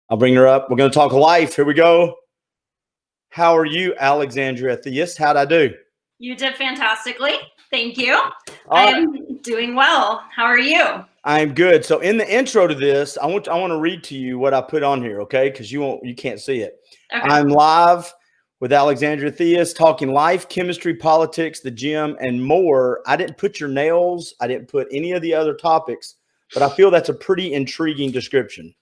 I'll bring her up. We're going to talk life. Here we go. How are you, Alexandra Theis? How'd I do? You did fantastically. Thank you. All I am doing well. How are you? I'm good. So in the intro to this, I want to read to you what I put on here, okay? Because you can't see it. Okay. I'm live with Alexandra Theis, talking life, chemistry, politics, the gym, and more. I didn't put your nails. I didn't put any of the other topics, but I feel that's a pretty intriguing description.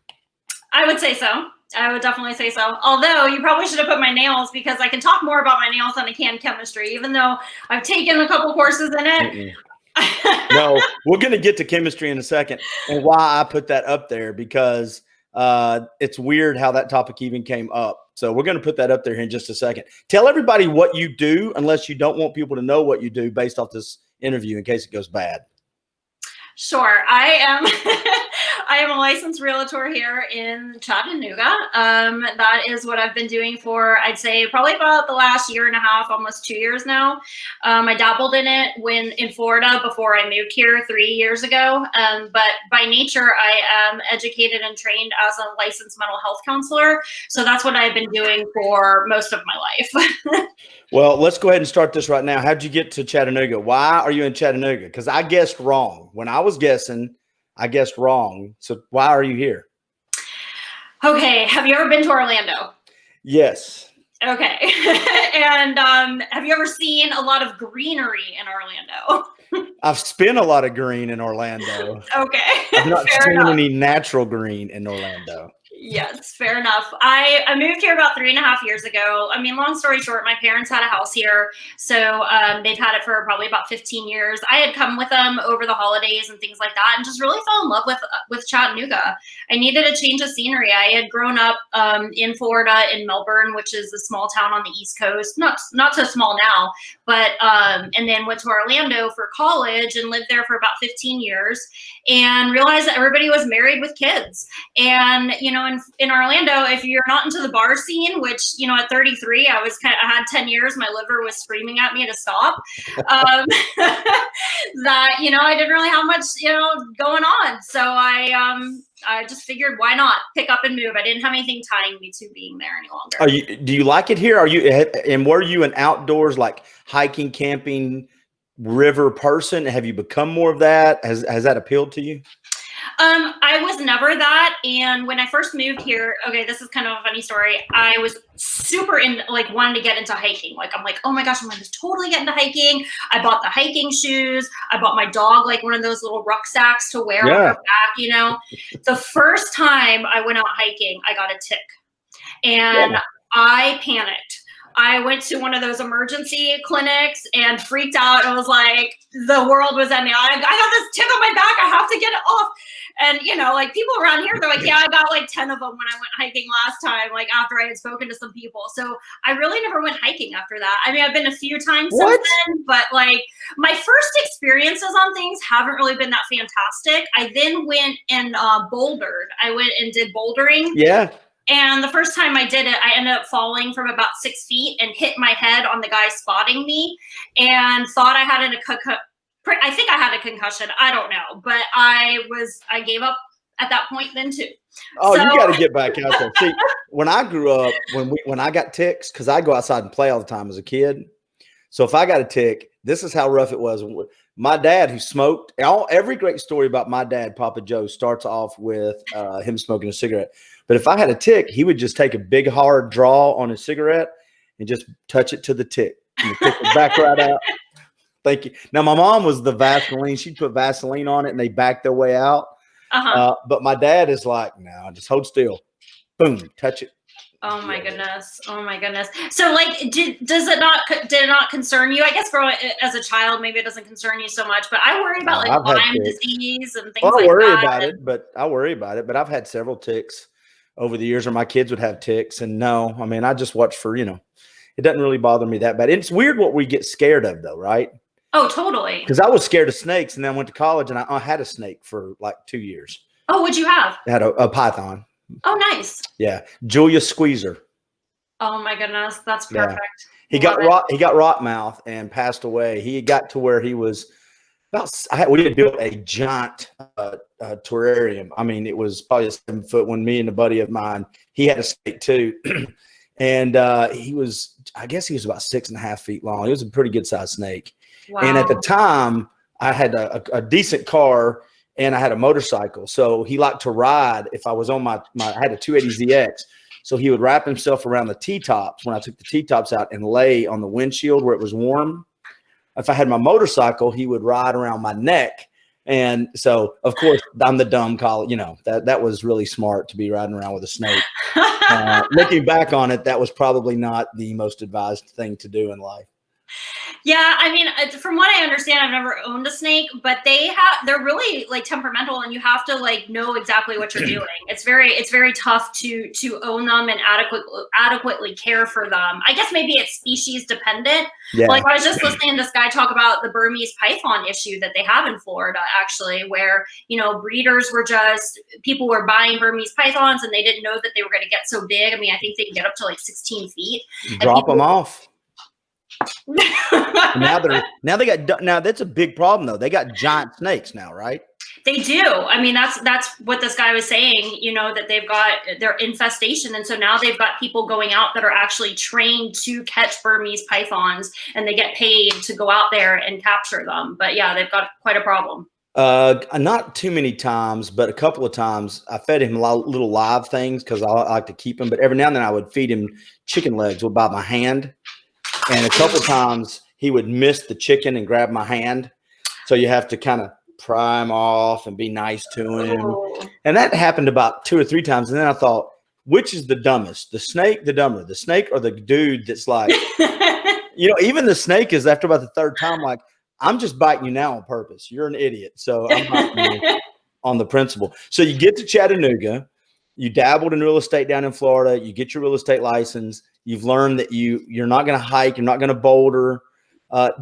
I would say so. I would definitely say so. Although you probably should have put my nails, because I can talk more about my nails than I can chemistry, even though I've taken a couple courses in it. No, we're going to get to chemistry in a second, and why I put that up there, because it's weird how that topic even came up. So we're going to put that up there in just a second. Tell everybody what you do, unless you don't want people to know what you do based off this interview in case it goes bad. Sure. I am a licensed realtor here in Chattanooga. That is what I've been doing for, I'd say, probably about the last year and a half, almost 2 years now. I dabbled in it in Florida before I moved here 3 years ago. But by nature, I am educated and trained as a licensed mental health counselor. So that's what I've been doing for most of my life. Well, let's go ahead and start this right now. How'd you get to Chattanooga? Why are you in Chattanooga? Because I guessed wrong. When I was guessing, I guessed wrong. So why are you here? Okay. Have you ever been to Orlando? Yes. Okay. And have you ever seen a lot of greenery in Orlando? I've spent a lot of green in Orlando. Okay. I've not seen any natural green in Orlando. Yes, fair enough. I moved here about 3.5 years ago. I mean, long story short, my parents had a house here. So they've had it for probably about 15 years. I had come with them over the holidays and things like that, and just really fell in love with Chattanooga. I needed a change of scenery. I had grown up in Florida, in Melbourne, which is a small town on the East Coast. Not so small now, but and then went to Orlando for college and lived there for about 15 years, and realized that everybody was married with kids. And, you know, in Orlando, if you're not into the bar scene, which, you know, at 33, I had 10 years, my liver was screaming at me to stop, that, you know, I didn't really have much, you know, going on. So I just figured, why not pick up and move? I didn't have anything tying me to being there any longer. Do you like it here? Were you an outdoors, like hiking, camping, river person? Have you become more of that? Has that appealed to you? I was never that. And when I first moved here, okay, this is kind of a funny story. I was super wanting to get into hiking. I'm like, oh my gosh, I'm going to totally get into hiking. I bought the hiking shoes. I bought my dog one of those little rucksacks to wear on her back, you know. The first time I went out hiking, I got a tick, and I panicked. I went to one of those emergency clinics and freaked out. I was like, the world was ending. I got this tick on my back. I have to get it off. And, you know, like, people around here, they're like, yeah, I got like 10 of them when I went hiking last time, like after I had spoken to some people. So I really never went hiking after that. I mean, I've been a few times since then, but like, my first experiences on things haven't really been that fantastic. I then went and bouldered. I went and did bouldering. Yeah. And the first time I did it, I ended up falling from about 6 feet and hit my head on the guy spotting me, and thought I had I think I had a concussion. I don't know, but I gave up at that point then too. Oh, so you got to get back out there. See, when I grew up, when I got ticks, because I go outside and play all the time as a kid. So if I got a tick, this is how rough it was. My dad, who smoked, every great story about my dad, Papa Joe, starts off with him smoking a cigarette. But if I had a tick, he would just take a big hard draw on his cigarette and just touch it to the tick. And the tick would back right out. Thank you. Now, my mom was the Vaseline. She'd put Vaseline on it and they backed their way out. But my dad is like, no, just hold still. Boom, touch it. Oh my goodness. Oh my goodness. So like, did it not concern you? I guess growing as a child, maybe it doesn't concern you so much, but I worry about like Lyme disease and things like that. I worry about it, but I've had several ticks over the years, or my kids would have ticks. And no, I mean, I just watch for, you know, it doesn't really bother me that bad. It's weird what we get scared of though, right? Oh, totally. Because I was scared of snakes, and then I went to college and I had a snake for like 2 years. Oh, what'd you have? I had a python. Oh, nice. Yeah. Julius Squeezer. Oh my goodness. That's perfect. Yeah. He got rot mouth and passed away. He got to where he was we had built a giant terrarium. I mean, it was probably a 7-foot one. Me and a buddy of mine, he had a snake too. And I guess he was about 6.5 feet long. It was a pretty good sized snake. Wow. And at the time, I had a decent car and I had a motorcycle. So he liked to ride. If I was on I had a 280ZX. So he would wrap himself around the T-tops when I took the T-tops out and lay on the windshield where it was warm. If I had my motorcycle, he would ride around my neck. And so, of course, I'm the dumb college. That was really smart to be riding around with a snake. Looking back on it, that was probably not the most advised thing to do in life. Yeah, I mean, from what I understand, I've never owned a snake, but they're really like temperamental, and you have to like know exactly what you're doing. It's very tough to own them and adequately care for them. I guess maybe it's species dependent. Yeah. Like I was just listening to this guy talk about the Burmese python issue that they have in Florida, actually, where breeders people were buying Burmese pythons and they didn't know that they were going to get so big. I mean, I think they can get up to like 16 feet. Drop them off. now that's a big problem though. They got giant snakes now, right? They do. I mean, that's what this guy was saying, that they've got their infestation. And so now they've got people going out that are actually trained to catch Burmese pythons, and they get paid to go out there and capture them. But yeah, they've got quite a problem. Not too many times, but a couple of times I fed him little live things because I like to keep him. But every now and then I would feed him chicken legs by my hand. And a couple of times he would miss the chicken and grab my hand. So you have to kind of pry him off and be nice to him. Oh. And that happened about 2 or 3 times. And then I thought, which is the dumbest? The snake, the dumber, the snake or the dude that's like, even the snake is after about the 3rd time, like, I'm just biting you now on purpose. You're an idiot. So I'm biting you on the principle. So you get to Chattanooga, you dabbled in real estate down in Florida, you get your real estate license. You've learned that you're not going to hike, you're not going to boulder.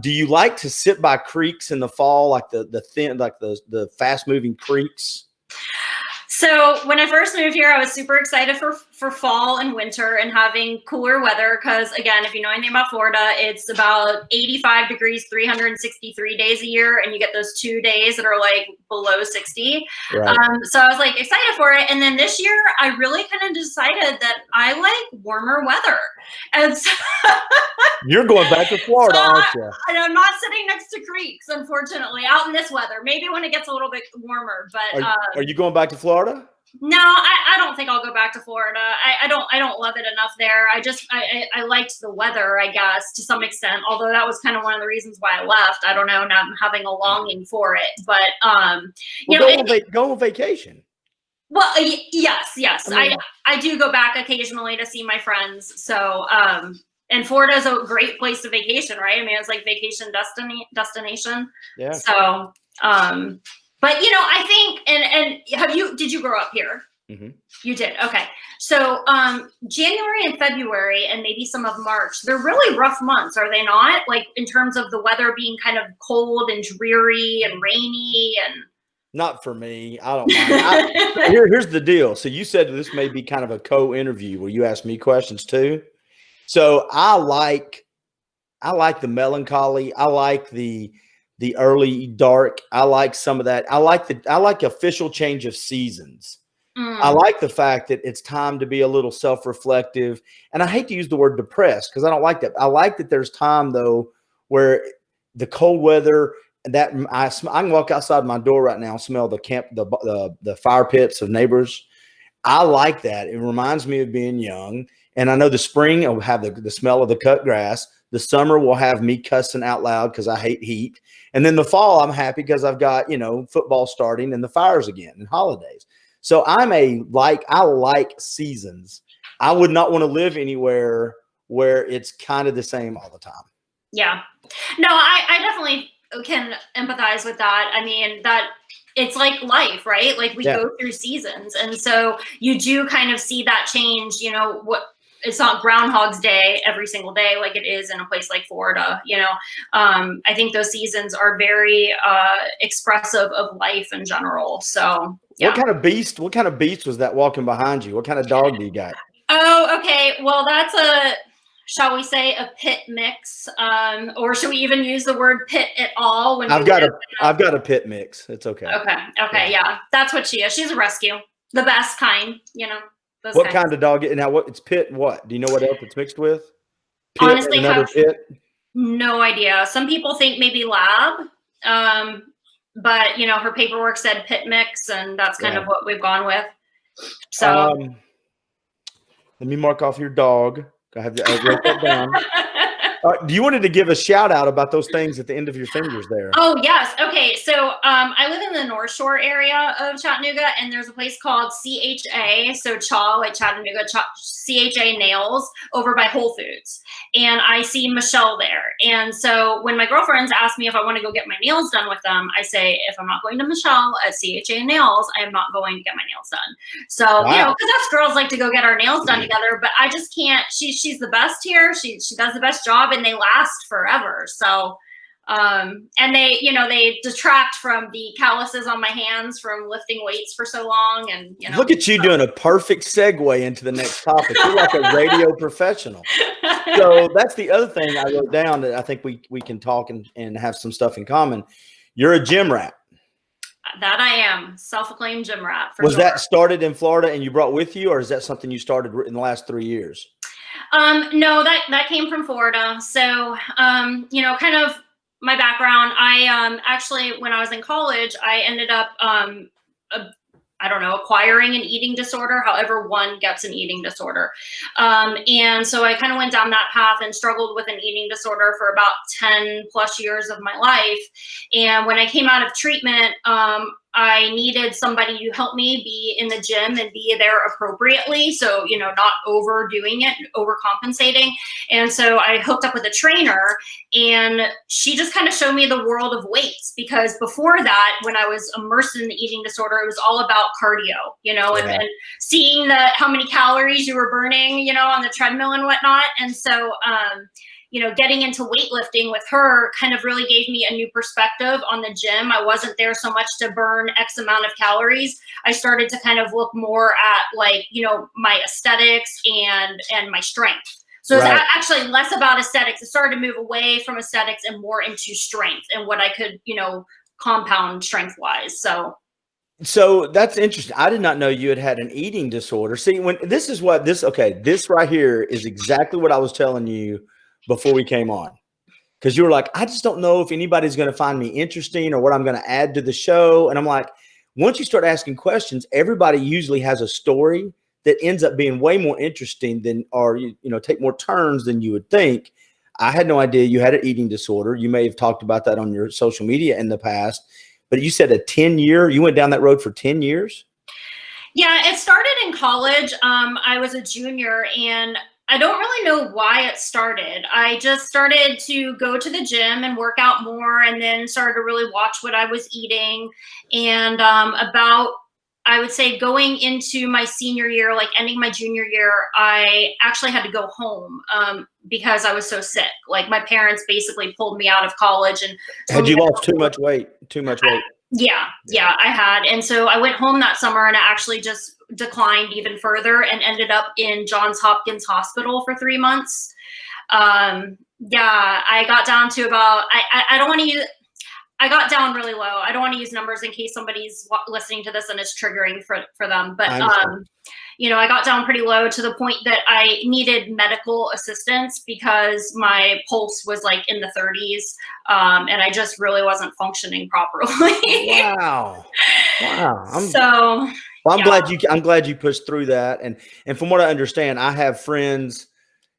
Do you like to sit by creeks in the fall, like the fast moving creeks? So when I first moved here, I was super excited for fall and winter and having cooler weather. Because again, if you know anything about Florida, it's about 85 degrees, 363 days a year. And you get those 2 days that are like below 60. Right. So I was like excited for it. And then this year I really kind of decided that I like warmer weather. And so you're going back to Florida, aren't you? I'm not sitting next to creeks, unfortunately, out in this weather. Maybe when it gets a little bit warmer, but are you going back to Florida? No, I don't think I'll go back to Florida. I don't love it enough there. I liked the weather, I guess, to some extent, although that was kind of one of the reasons why I left. I don't know, now I'm having a longing for it, but go on vacation. Well, yes. I do go back occasionally to see my friends. So, and Florida is a great place to vacation, right? I mean, it's like vacation destination. Yeah. So, but I think, and did you grow up here? Mm-hmm. You did. Okay. So, January and February and maybe some of March, they're really rough months, are they not? Like in terms of the weather being kind of cold and dreary and rainy and. Not for me. I don't mind. Here's the deal. So you said this may be kind of a co-interview where you ask me questions too. So I like the melancholy. I like the early dark. I like some of that. I like official change of seasons. I like the fact that it's time to be a little self-reflective. And I hate to use the word depressed because I don't like that. I like that there's time though where the cold weather that I can walk outside my door right now and smell the fire pits of neighbors. I like that. It reminds me of being young. And I know the spring will have the smell of the cut grass. The summer will have me cussing out loud because I hate heat. And then the fall, I'm happy because I've got, football starting and the fires again and holidays. So I like seasons. I would not want to live anywhere where it's kind of the same all the time. Yeah. No, I definitely can empathize with that. I mean, that it's like life, right? Like we go through seasons. And so you do kind of see that change, it's not Groundhog's Day every single day like it is in a place like Florida. I think those seasons are very expressive of life in general. So yeah. What kind of beast was that walking behind you? What kind of dog do you got? Oh, okay. Well, that's shall we say, a pit mix, or should we even use the word pit at all? When I've got a pit mix. It's okay. Okay, yeah, that's what she is. She's a rescue, the best kind, What kind of dog? Now, it's pit? What do you know? What else it's mixed with? Pit Honestly, and another pit. No idea. Some people think maybe lab, but her paperwork said pit mix, and that's kind of what we've gone with. So let me mark off your dog. I have to write that down. Do you wanted to give a shout out about those things at the end of your fingers there? Oh, yes. Okay. So I live in the North Shore area of Chattanooga, and there's a place called CHA. So CHA, like Chattanooga, CHA Nails over by Whole Foods. And I see Michelle there. And so when my girlfriends ask me if I want to go get my nails done with them, I say, if I'm not going to Michelle at CHA Nails, I am not going to get my nails done. So, because us girls like to go get our nails done together, but I just can't. She's the best here. She does the best job. And they last forever. So, and they detract from the calluses on my hands from lifting weights for so long. And, look at you doing a perfect segue into the next topic. You're like a radio professional. So that's the other thing I wrote down that I think we can talk and have some stuff in common. You're a gym rat. That I am. Self-acclaimed gym rat. Was that started in Florida and you brought with you, or is that something you started in the last 3 years? No, that came from Florida. So, kind of my background, I actually, when I was in college, I ended up, acquiring an eating disorder, however one gets an eating disorder. And so I kind of went down that path and struggled with an eating disorder for about 10 plus years of my life. And when I came out of treatment, I needed somebody to help me be in the gym and be there appropriately. So, not overdoing it, overcompensating. And so I hooked up with a trainer, and she just kind of showed me the world of weights, because before that, when I was immersed in the eating disorder, it was all about cardio, and seeing how many calories you were burning, on the treadmill and whatnot. And so, getting into weightlifting with her kind of really gave me a new perspective on the gym. I wasn't there so much to burn X amount of calories. I started to kind of look more at my aesthetics and my strength. So it's actually less about aesthetics. It started to move away from aesthetics and more into strength and what I could, compound strength wise. So that's interesting. I did not know you had an eating disorder. See, this right here is exactly what I was telling you before we came on, because you were like, I just don't know if anybody's going to find me interesting or what I'm going to add to the show. And I'm like, once you start asking questions, everybody usually has a story that ends up being way more interesting than, or, take more turns than you would think. I had no idea you had an eating disorder. You may have talked about that on your social media in the past, but you said you went down that road for 10 years. Yeah, it started in college. I was a junior, and I don't really know why it started. I just started to go to the gym and work out more, and then started to really watch what I was eating. And I would say going into my senior year, like ending my junior year, I actually had to go home because I was so sick. Like my parents basically pulled me out of college. And had you lost too much weight? Yeah, I had. And so I went home that summer, and I actually just declined even further and ended up in Johns Hopkins Hospital for 3 months. I got down to about, I got down really low. I don't want to use numbers in case somebody's listening to this and it's triggering for them. But, I got down pretty low to the point that I needed medical assistance because my pulse was like in the 30s. And I just really wasn't functioning properly. Wow. I'm glad you pushed through that. And from what I understand, I have friends.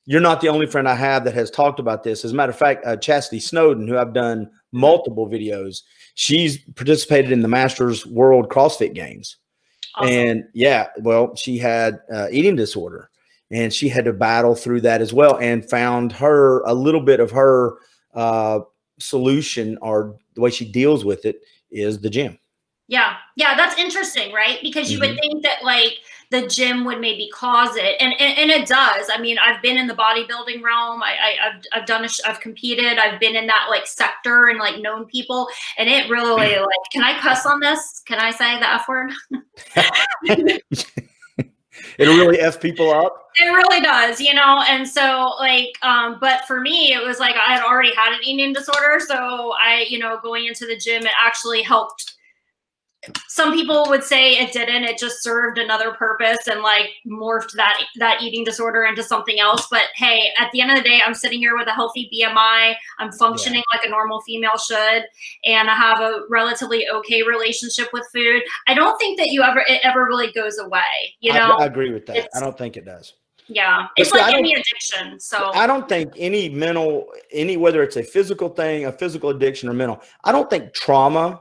You're not the only friend I have that has talked about this. As a matter of fact, Chastity Snowden, who I've done multiple videos, she's participated in the Masters World CrossFit Games. Awesome. And she had eating disorder, and she had to battle through that as well, and found a little bit of her solution, or the way she deals with it, is the gym. Yeah, that's interesting, right? Because you would think that like the gym would maybe cause it, and it does. I mean, I've been in the bodybuilding realm. I've competed. I've been in that like sector and like known people, and it really like. Can I cuss on this? Can I say the F word? It really F people up. It really does, you know? And so like, but for me, it was like, I had already had an eating disorder. So I, you know, going into the gym, it actually helped. Some people would say it didn't, it just served another purpose and like morphed that eating disorder into something else. But hey, at the end of the day, I'm sitting here with a healthy BMI. I'm functioning like a normal female should, and I have a relatively okay relationship with food. I don't think that it ever really goes away. You know, I agree with that. I don't think it does. Yeah, it's like any addiction. So I don't think whether it's a physical thing, a physical addiction or mental, I don't think trauma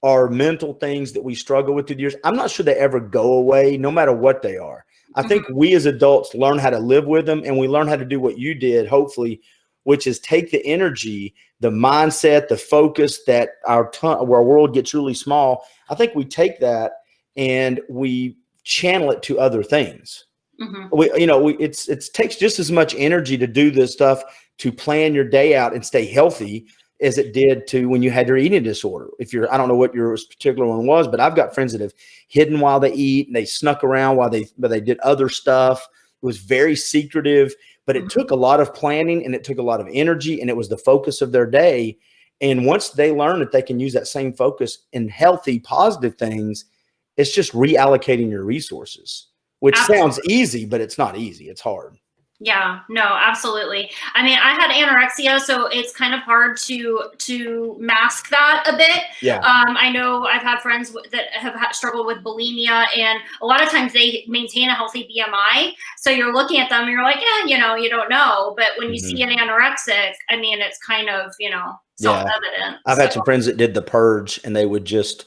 or mental things that we struggle with through the years, I'm not sure they ever go away, no matter what they are. I think we as adults learn how to live with them, and we learn how to do what you did, hopefully, which is take the energy, the mindset, the focus that our world gets really small. I think we take that and we channel it to other things. It takes just as much energy to do this stuff, to plan your day out and stay healthy, as it did to when you had your eating disorder. I don't know what your particular one was, but I've got friends that have hidden while they eat and they snuck around while they did other stuff. It was very secretive, but it took a lot of planning and it took a lot of energy, and it was the focus of their day. And once they learn that they can use that same focus in healthy, positive things, it's just reallocating your resources, which sounds easy, but it's not easy. It's hard. Yeah, no, absolutely. I mean, I had anorexia, so it's kind of hard to mask that a bit. Yeah. I know I've had friends that have struggled with bulimia, and a lot of times they maintain a healthy BMI. So you're looking at them and you're like, yeah, you know, you don't know. But when you see an anorexic, I mean, it's kind of, you know, self-evident. I've had some friends that did the purge, and they would just,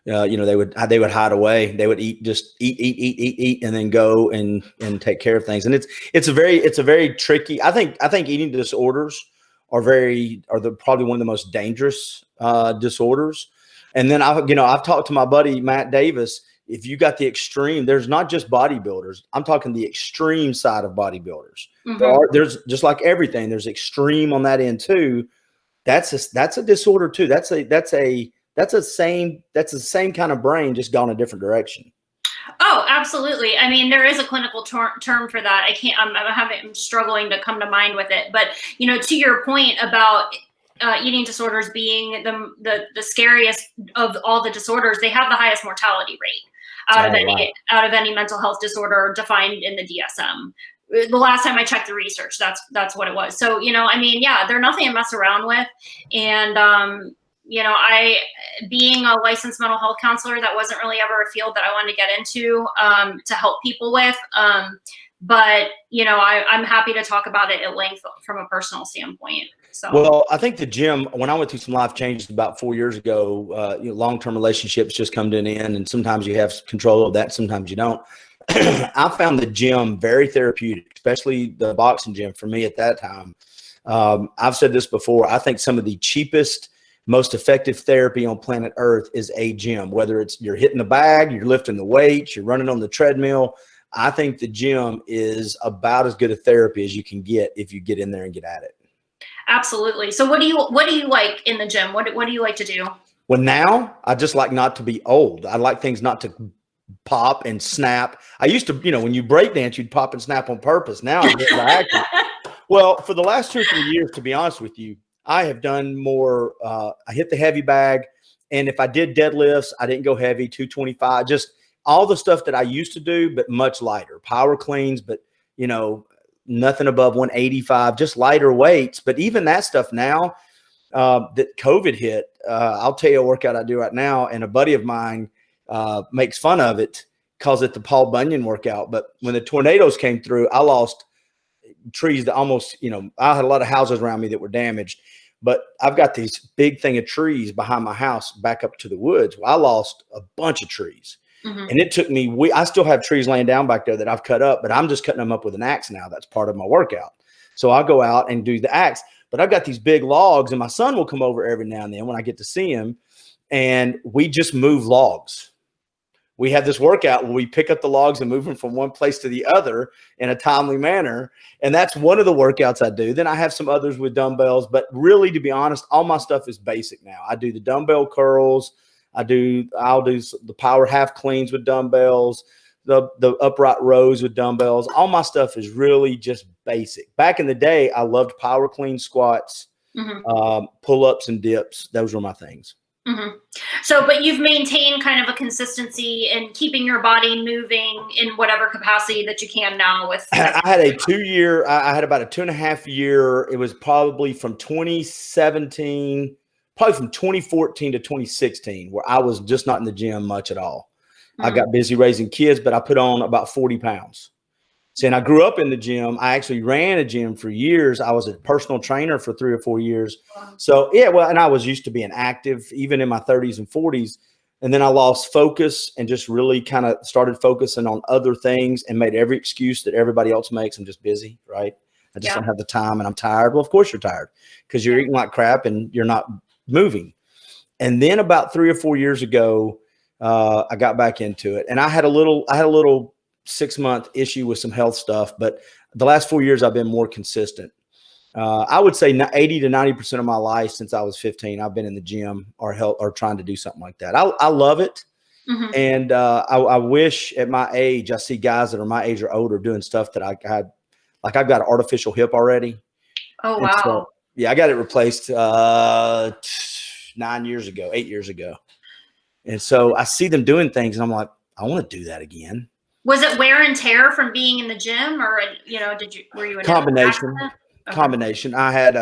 they would hide away. They would just eat, and then go and take care of things. And it's a very tricky. I think eating disorders are probably one of the most dangerous disorders. And then I've talked to my buddy Matt Davis. If you got the extreme, there's not just bodybuilders. I'm talking the extreme side of bodybuilders. There's just like everything. There's extreme on that end too. That's a disorder too. That's the same kind of brain, just gone a different direction. Oh, absolutely. I mean, there is a clinical term for that. I'm struggling to come to mind with it. But, you know, to your point about eating disorders being the scariest of all the disorders, they have the highest mortality rate out of any mental health disorder defined in the DSM. The last time I checked the research, that's what it was. So, you know, I mean, yeah, they're nothing to mess around with. And, you know, being a licensed mental health counselor, that wasn't really ever a field that I wanted to get into to help people with. But, you know, I'm happy to talk about it at length from a personal standpoint. So. Well, I think the gym, when I went through some life changes about 4 years ago, long-term relationships just come to an end, and sometimes you have control of that, sometimes you don't. I found the gym very therapeutic, especially the boxing gym for me at that time. I've said this before. I think some of the cheapest, most effective therapy on planet Earth is a gym, whether it's you're hitting the bag, you're lifting the weights, you're running on the treadmill. I think the gym is about as good a therapy as you can get if you get in there and get at it. Absolutely. So what do you like in the gym? What do you like to do? Well, now I just like not to be old. I like things not to pop and snap. I used to, when you break dance, you'd pop and snap on purpose. Now I'm getting active. Well, for the last 2 or 3 years, to be honest with you, I have done more. I hit the heavy bag, and if I did deadlifts, I didn't go heavy, 225, just all the stuff that I used to do, but much lighter. Power cleans, but nothing above 185, just lighter weights. But even that stuff now that COVID hit, I'll tell you a workout I do right now, and a buddy of mine makes fun of it, calls it the Paul Bunyan workout. But when the tornadoes came through, I lost trees that almost, I had a lot of houses around me that were damaged, but I've got these big thing of trees behind my house back up to the woods. Well, I lost a bunch of trees. And it took me, I still have trees laying down back there that I've cut up, but I'm just cutting them up with an axe now. That's part of my workout. So I'll go out and do the axe, but I've got these big logs, and my son will come over every now and then when I get to see him, and we just move logs. We have this workout where we pick up the logs and move them from one place to the other in a timely manner. And that's one of the workouts I do. Then I have some others with dumbbells, but really, to be honest, all my stuff is basic now. I do the dumbbell curls. I'll do the power half cleans with dumbbells, the upright rows with dumbbells. All my stuff is really just basic. Back in the day, I loved power clean squats, pull-ups and dips. Those were my things. So, but you've maintained kind of a consistency in keeping your body moving in whatever capacity that you can now with. I had a 2 year, I had about a 2.5 year. It was probably from 2017, probably from 2014 to 2016, where I was just not in the gym much at all. I got busy raising kids, but I put on about 40 pounds. See, and I grew up in the gym. I actually ran a gym for years. I was a personal trainer for 3 or 4 years. So, yeah, well, and I was used to being active even in my 30s and 40s. And then I lost focus and just really kind of started focusing on other things and made every excuse that everybody else makes. I'm just busy, right? I just don't have the time and I'm tired. Well, of course you're tired because you're eating like crap and you're not moving. And then about 3 or 4 years ago, I got back into it. And I had a little 6-month issue with some health stuff, but the last 4 years I've been more consistent. I would say 80 to 90% of my life since I was 15, I've been in the gym or trying to do something like that. I love it. And I wish at my age, I see guys that are my age or older doing stuff that I had. Like I've got an artificial hip already. Oh, wow. So, yeah, I got it replaced 8 years ago. And so I see them doing things and I'm like, I want to do that again. Was it wear and tear from being in the gym, or were you in combination? I had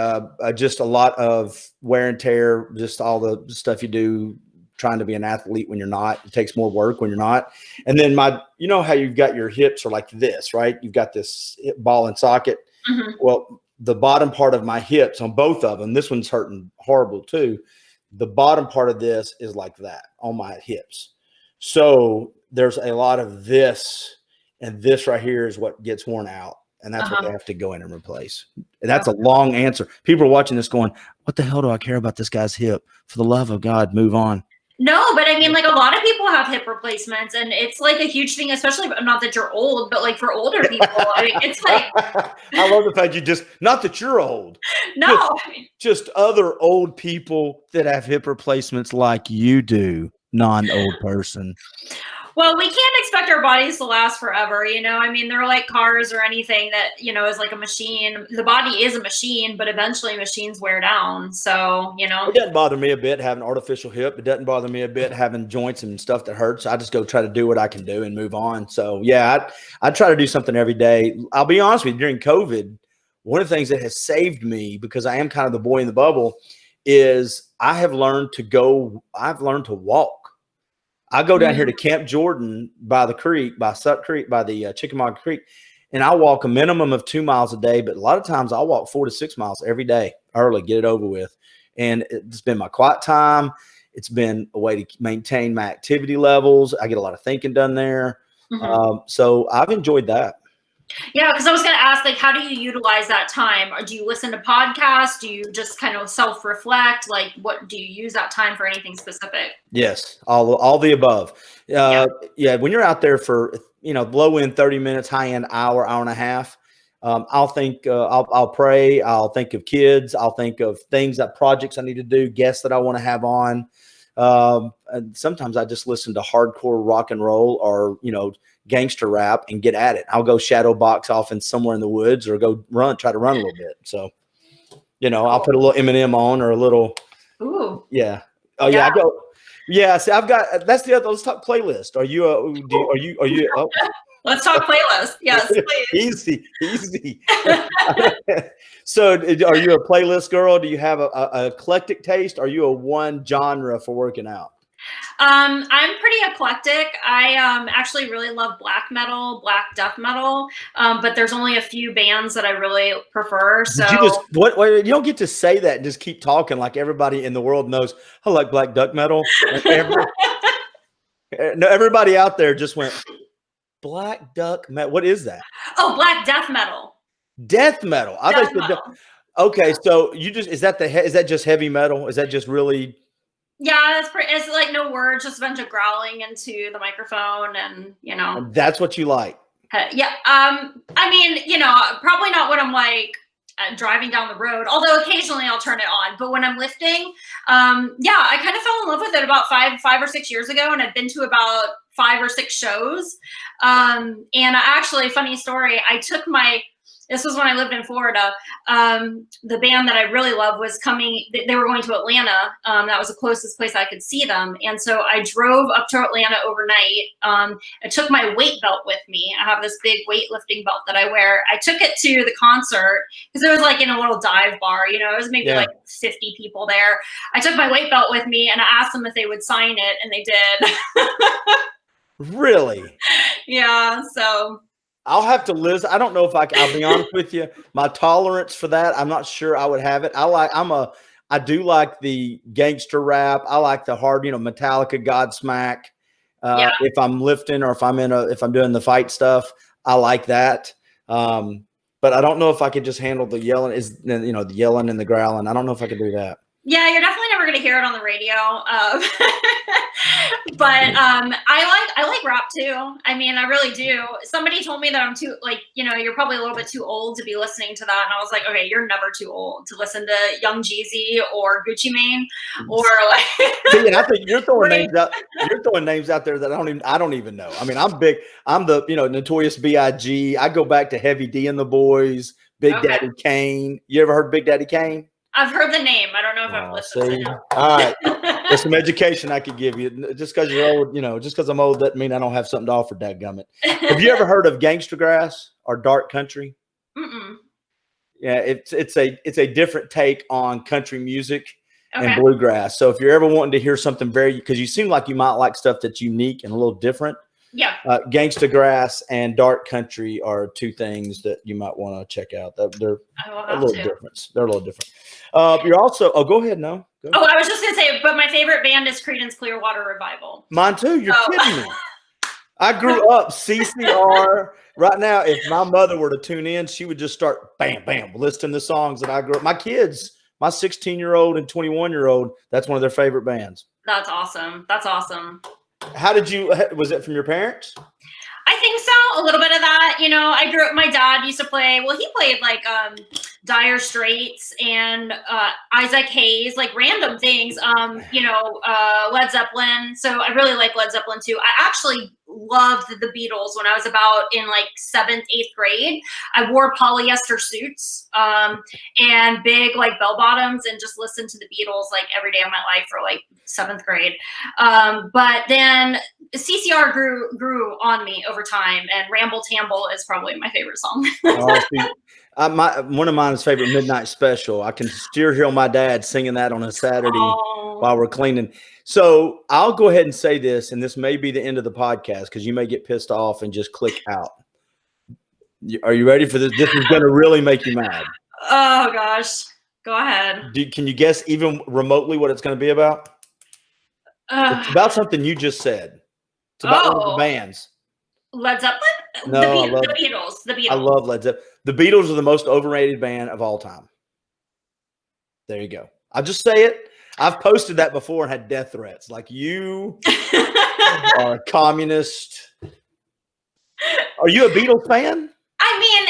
just a lot of wear and tear, just all the stuff you do trying to be an athlete when you're not. It takes more work when you're not. And then you know how you've got your hips are like this, right? You've got this hip ball and socket. Well, the bottom part of my hips on both of them, this one's hurting horrible too. The bottom part of this is like that on my hips. So there's a lot of this, and this right here is what gets worn out. And that's what they have to go in and replace. And that's a long answer. People are watching this going, what the hell do I care about this guy's hip? For the love of God, move on. No, but I mean, like a lot of people have hip replacements and it's like a huge thing, especially not that you're old, but like for older people, I mean, it's like. I love the fact not that you're old. No. Just other old people that have hip replacements like you do, non-old person. Well, we can't expect our bodies to last forever, I mean, they're like cars or anything that, is like a machine. The body is a machine, but eventually machines wear down. So, It doesn't bother me a bit having an artificial hip. It doesn't bother me a bit having joints and stuff that hurts. I just go try to do what I can do and move on. So, yeah, I try to do something every day. I'll be honest with you, during COVID, one of the things that has saved me, because I am kind of the boy in the bubble, is I've learned to walk. I go down here to Camp Jordan by the creek, by Suck Creek, by the Chickamauga Creek, and I walk a minimum of 2 miles a day. But a lot of times I'll walk 4 to 6 miles every day early, get it over with. And it's been my quiet time. It's been a way to maintain my activity levels. I get a lot of thinking done there. So I've enjoyed that. Yeah, because I was going to ask, like, how do you utilize that time? Or do you listen to podcasts? Do you just kind of self-reflect? Like, what do you use that time for anything specific? Yes, all the above. Yeah, when you're out there for, low end 30 minutes, high end hour and a half, I'll think, I'll pray. I'll think of kids. I'll think of projects I need to do, guests that I want to have on. And sometimes I just listen to hardcore rock and roll or, gangster rap and get at it. I'll go shadow box off in somewhere in the woods or go try to run a little bit. So, I'll put a little Eminem on or a little. Ooh. Yeah. Oh yeah. I go. Yeah. See, I've got, that's the other, let's talk playlist. Are you, oh. Let's talk playlist. Yes, please. Easy. So are you a playlist girl? Do you have a eclectic taste? Are you a one genre for working out? I'm pretty eclectic. I actually really love black metal, black death metal, but there's only a few bands that I really prefer. So you don't get to say that and just keep talking like everybody in the world knows. I like black duck metal. No, everybody out there just went black duck metal. What is that? Oh, black death metal. Death metal. Okay, so is that just heavy metal? Is that just really? Yeah, it's like no words, just a bunch of growling into the microphone and, And that's what you like. Yeah. I mean, probably not what I'm like driving down the road, although occasionally I'll turn it on. But when I'm lifting, I kind of fell in love with it about five or 6 years ago, and I've been to about 5 or 6 shows. And actually, funny story, this was when I lived in Florida. The band that I really loved was coming. They were going to Atlanta. That was the closest place I could see them. And so I drove up to Atlanta overnight. I took my weight belt with me. I have this big weightlifting belt that I wear. I took it to the concert because it was like in a little dive bar. It was maybe like 50 people there. I took my weight belt with me and I asked them if they would sign it, and they did. Really? Yeah. So I'll have to listen. I don't know if I'll be honest with you. My tolerance for that, I'm not sure I would have it. I do like the gangster rap. I like the hard, Metallica, Godsmack. If I'm lifting or if I'm doing the fight stuff, I like that. But I don't know if I could just handle the yelling, the yelling and the growling. I don't know if I could do that. Yeah, you're definitely never going to hear it on the radio. But I like rap too. I mean, I really do. Somebody told me that I'm too, you're probably a little bit too old to be listening to that. And I was like, okay, you're never too old to listen to Young Jeezy or Gucci Mane or like. See, and I think you're throwing names out. You're throwing names out there that I don't even know. I mean, I'm big. I'm the Notorious B.I.G. I go back to Heavy D and the Boys, Big Daddy Kane. You ever heard Big Daddy Kane? I've heard the name. I don't know if I've listened to it. All right. There's some education I could give you. Just because you're old, just because I'm old doesn't mean I don't have something to offer, dadgummit. Have you ever heard of Gangsta Grass or Dark Country? Mm-mm. Yeah, it's a different take on country music and bluegrass. So if you're ever wanting to hear something because you seem like you might like stuff that's unique and a little different. Yeah. Gangsta Grass and Dark Country are two things that you might want to check out. They're a little different. They're a little different. You're also, go ahead. No. Go ahead. I was just going to say, but my favorite band is Creedence Clearwater Revival. Mine too. You're kidding me. I grew up CCR. Right now, if my mother were to tune in, she would just start bam, bam, listing the songs that I grew up. My kids, my 16-year-old and 21-year-old, that's one of their favorite bands. That's awesome. That's awesome. How was it from your parents? I think so. A little bit of that. I grew up, my dad used to play, he played like Dire Straits and Isaac Hayes, like random things, Led Zeppelin. So I really like Led Zeppelin too. I actually loved the Beatles when I was about in like 7th, 8th grade. I wore polyester suits and big like bell bottoms and just listened to the Beatles like every day of my life for like 7th grade. But then CCR grew on me over time, and Ramble Tamble is probably my favorite song. One of mine's favorite Midnight Special. I can still hear my dad singing that on a Saturday while we're cleaning. So I'll go ahead and say this, and this may be the end of the podcast because you may get pissed off and just click out. Are you ready for this? This is going to really make you mad. Oh, gosh. Go ahead. Can you guess even remotely what it's going to be about? It's about something you just said. It's about one of the bands. Led Zeppelin? No, the Beatles. The Beatles. I love Led Zeppelin. The Beatles are the most overrated band of all time. There you go. I'll just say it. I've posted that before and had death threats. Like, you are a communist. Are you a Beatles fan? I mean,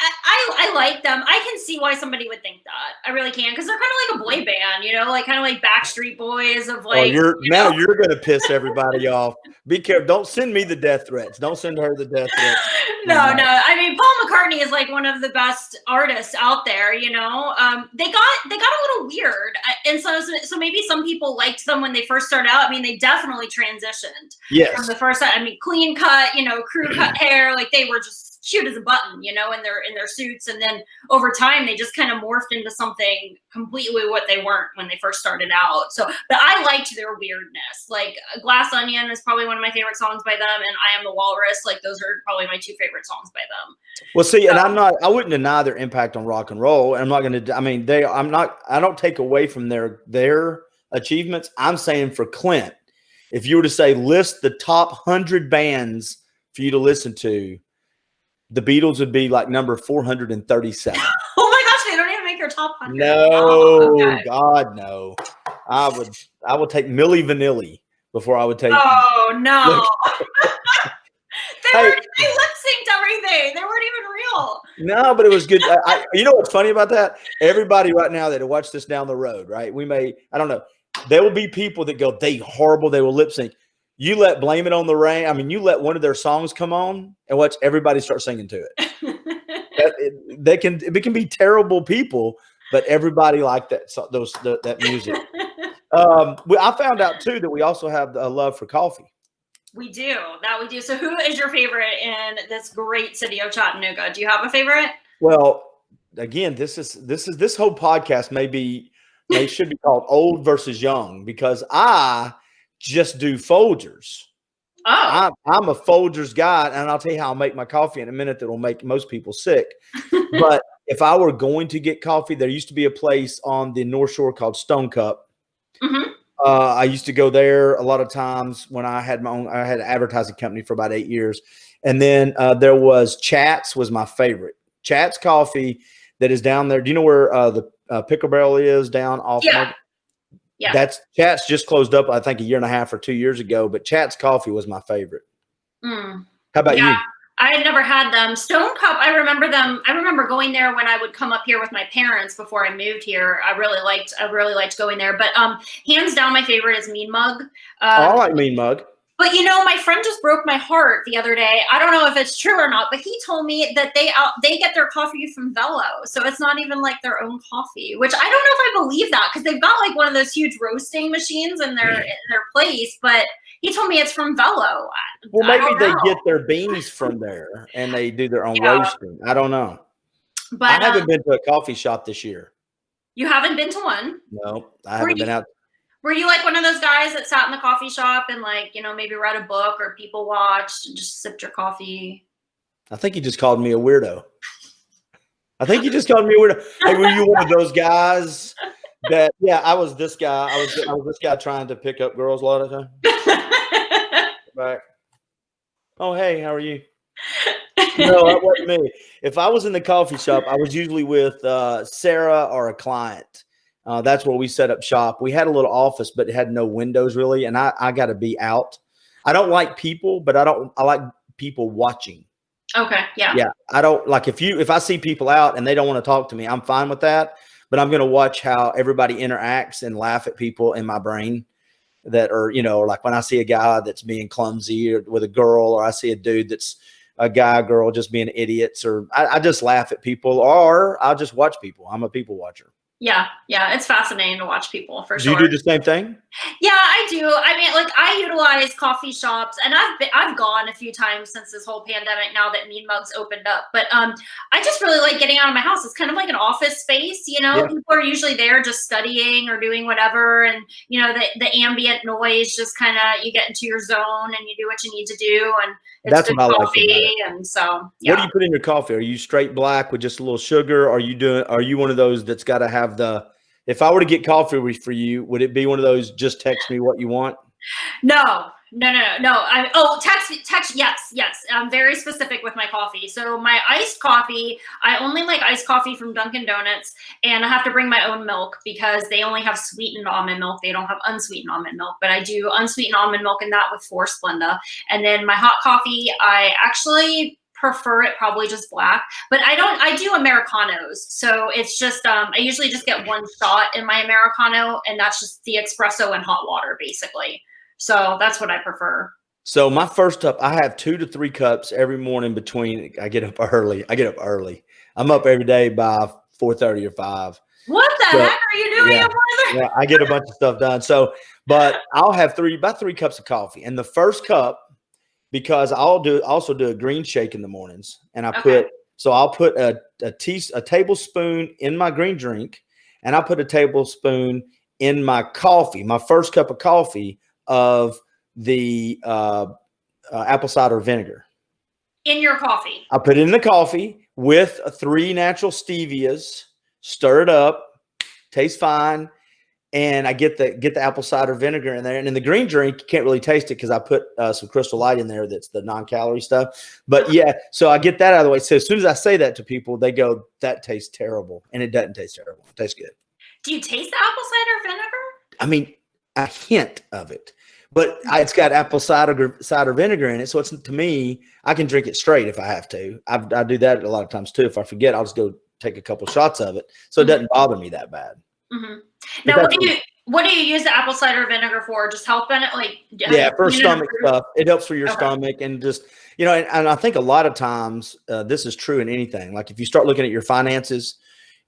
I like them. I can see why somebody would think that. I really can, because they're kind of like a boy band, like kind of like Backstreet Boys of like. You're going to piss everybody off. Be careful. Don't send me the death threats. Don't send her the death threats. No. I mean, Paul McCartney is like one of the best artists out there. They got a little weird, and so maybe some people liked them when they first started out. I mean, they definitely transitioned. Yes. From the first time. I mean, clean cut, crew cut hair, like they were just cute as a button, in their suits, and then over time they just kind of morphed into something completely what they weren't when they first started out. So, but I liked their weirdness. Like Glass Onion is probably one of my favorite songs by them, and I Am the Walrus. Like those are probably my 2 favorite songs by them. Well, see, and I wouldn't deny their impact on rock and roll. And I'm not going to. I mean, I don't take away from their achievements. I'm saying for Clint, if you were to say list the top 100 bands for you to listen to, the Beatles would be like number 437. Oh my gosh, they don't even make your top 100. No, God, no. I would take Milli Vanilli before I would take. Oh no. They lip synced everything. They weren't even real. No, but it was good. You know what's funny about that? Everybody right now that watch this down the road, right? I don't know. There will be people that go, they horrible. They will lip sync. You let Blame It on the Rain. I mean, you let one of their songs come on and watch everybody start singing to it. It can be terrible people, but everybody like that. So that music. I found out too that we also have a love for coffee. We do. So who is your favorite in this great city of Chattanooga? Do you have a favorite? Well, again, this whole podcast should be called Old versus Young, because I just do Folgers. Oh. I'm a Folgers guy, and I'll tell you how I'll make my coffee in a minute that will make most people sick. But if I were going to get coffee, there used to be a place on the North Shore called Stone Cup. Mm-hmm. I used to go there a lot of times when I had I had an advertising company for about 8 years. And then there was Chat's was my favorite. Chat's Coffee that is down there. Do you know where the Pickle Barrel is down off? Yeah. Yeah. That's Chat's just closed up, I think, 1.5 years or 2 years ago. But Chat's Coffee was my favorite. Mm. How about you? I had never had them. Stone Cup, I remember them. I remember going there when I would come up here with my parents before I moved here. I really liked going there. But hands down, my favorite is Mean Mug. I like Mean Mug. But my friend just broke my heart the other day. I don't know if it's true or not, but he told me that they get their coffee from Velo, so it's not even like their own coffee. Which I don't know if I believe that, because they've got like one of those huge roasting machines in their place. But he told me it's from Velo. Well, maybe they get their beans from there and they do their own roasting. I don't know. But I haven't been to a coffee shop this year. You haven't been to one? No, I haven't been out. Were you like one of those guys that sat in the coffee shop and maybe read a book or people watched and just sipped your coffee? I think you just called me a weirdo. Hey, were you one of those guys that? Yeah, I was this guy. I was this guy trying to pick up girls a lot of the time. Right. Oh, hey, how are you? No, that wasn't me. If I was in the coffee shop, I was usually with Sarah or a client. That's where we set up shop. We had a little office, but it had no windows really. And I got to be out. I don't like people, but I like people watching. Okay. Yeah. Yeah. I don't like if I see people out and they don't want to talk to me, I'm fine with that. But I'm going to watch how everybody interacts and laugh at people in my brain that are, like when I see a guy that's being clumsy or with a girl, or I see a dude that's a guy, girl just being idiots, or I just laugh at people, or I'll just watch people. I'm a people watcher. Yeah. It's fascinating to watch people for sure. Do you do the same thing? Yeah, I do. I mean, I utilize coffee shops, and I've gone a few times since this whole pandemic. Now that Mean Mug's opened up, but I just really like getting out of my house. It's kind of like an office space. People are usually there just studying or doing whatever, and the ambient noise just kind of, you get into your zone and you do what you need to do, and it's that's what I like about it. And so, yeah. What do you put in your coffee? Are you straight black with just a little sugar? Are you one of those that's got to have if I were to get coffee for you, would it be one of those just text me what you want? No. Text. Yes. I'm very specific with my coffee. So my iced coffee, I only like iced coffee from Dunkin' Donuts, and I have to bring my own milk because they only have sweetened almond milk. They don't have unsweetened almond milk, but I do unsweetened almond milk in that with 4 Splenda. And then my hot coffee, I actually prefer it probably just black, but I do Americanos. So it's just, I usually just get 1 shot in my Americano, and that's just the espresso and hot water basically. So that's what I prefer. So my first cup, I have 2 to 3 cups every morning between, I get up early. I'm up every day by 4:30 or 5. What the heck are you doing? Yeah, I get a bunch of stuff done. So, but I'll have about 3 cups of coffee. And the first cup, because I'll also do a green shake in the mornings, and I'll put a tablespoon in my green drink, and I'll put a tablespoon in my coffee, my first cup of coffee, of the apple cider vinegar. In your coffee? I put it in the coffee with 3 natural stevias, stir it up, tastes fine. And I get the apple cider vinegar in there. And in the green drink, you can't really taste it because I put some Crystal Light in there. That's the non-calorie stuff. But yeah, so I get that out of the way. So as soon as I say that to people, they go, that tastes terrible. And it doesn't taste terrible. It tastes good. Do you taste the apple cider vinegar? I mean, a hint of it. but it's got apple cider vinegar in it. So it's, to me, I can drink it straight if I have to. I do that a lot of times too. If I forget, I'll just go take a couple shots of it. So it doesn't bother me that bad. Now, what do you use the apple cider vinegar for? Just helping it, like, yeah, for stomach stuff. It helps for your stomach, and just, you know, and I think a lot of times this is true in anything. Like if you start looking at your finances,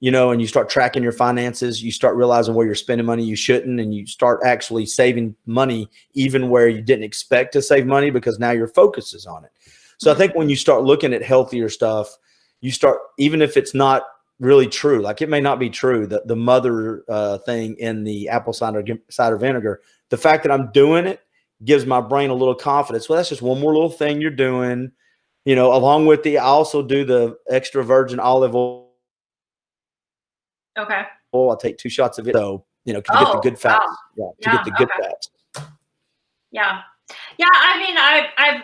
you know, and you start tracking your finances, you start realizing where you're spending money you shouldn't, and you start actually saving money even where you didn't expect to save money because now your focus is on it. So I think when you start looking at healthier stuff, you start, even if it's not really true, like it may not be true, that the mother thing in the apple cider vinegar, the fact that I'm doing it gives my brain a little confidence. Well, that's just one more little thing you're doing, you know, along with I also do the extra virgin olive oil. Okay. I'll take 2 shots of it. So, you know, to get the good fats. Wow. Yeah, to get the good fats. Yeah. Yeah. I mean, I've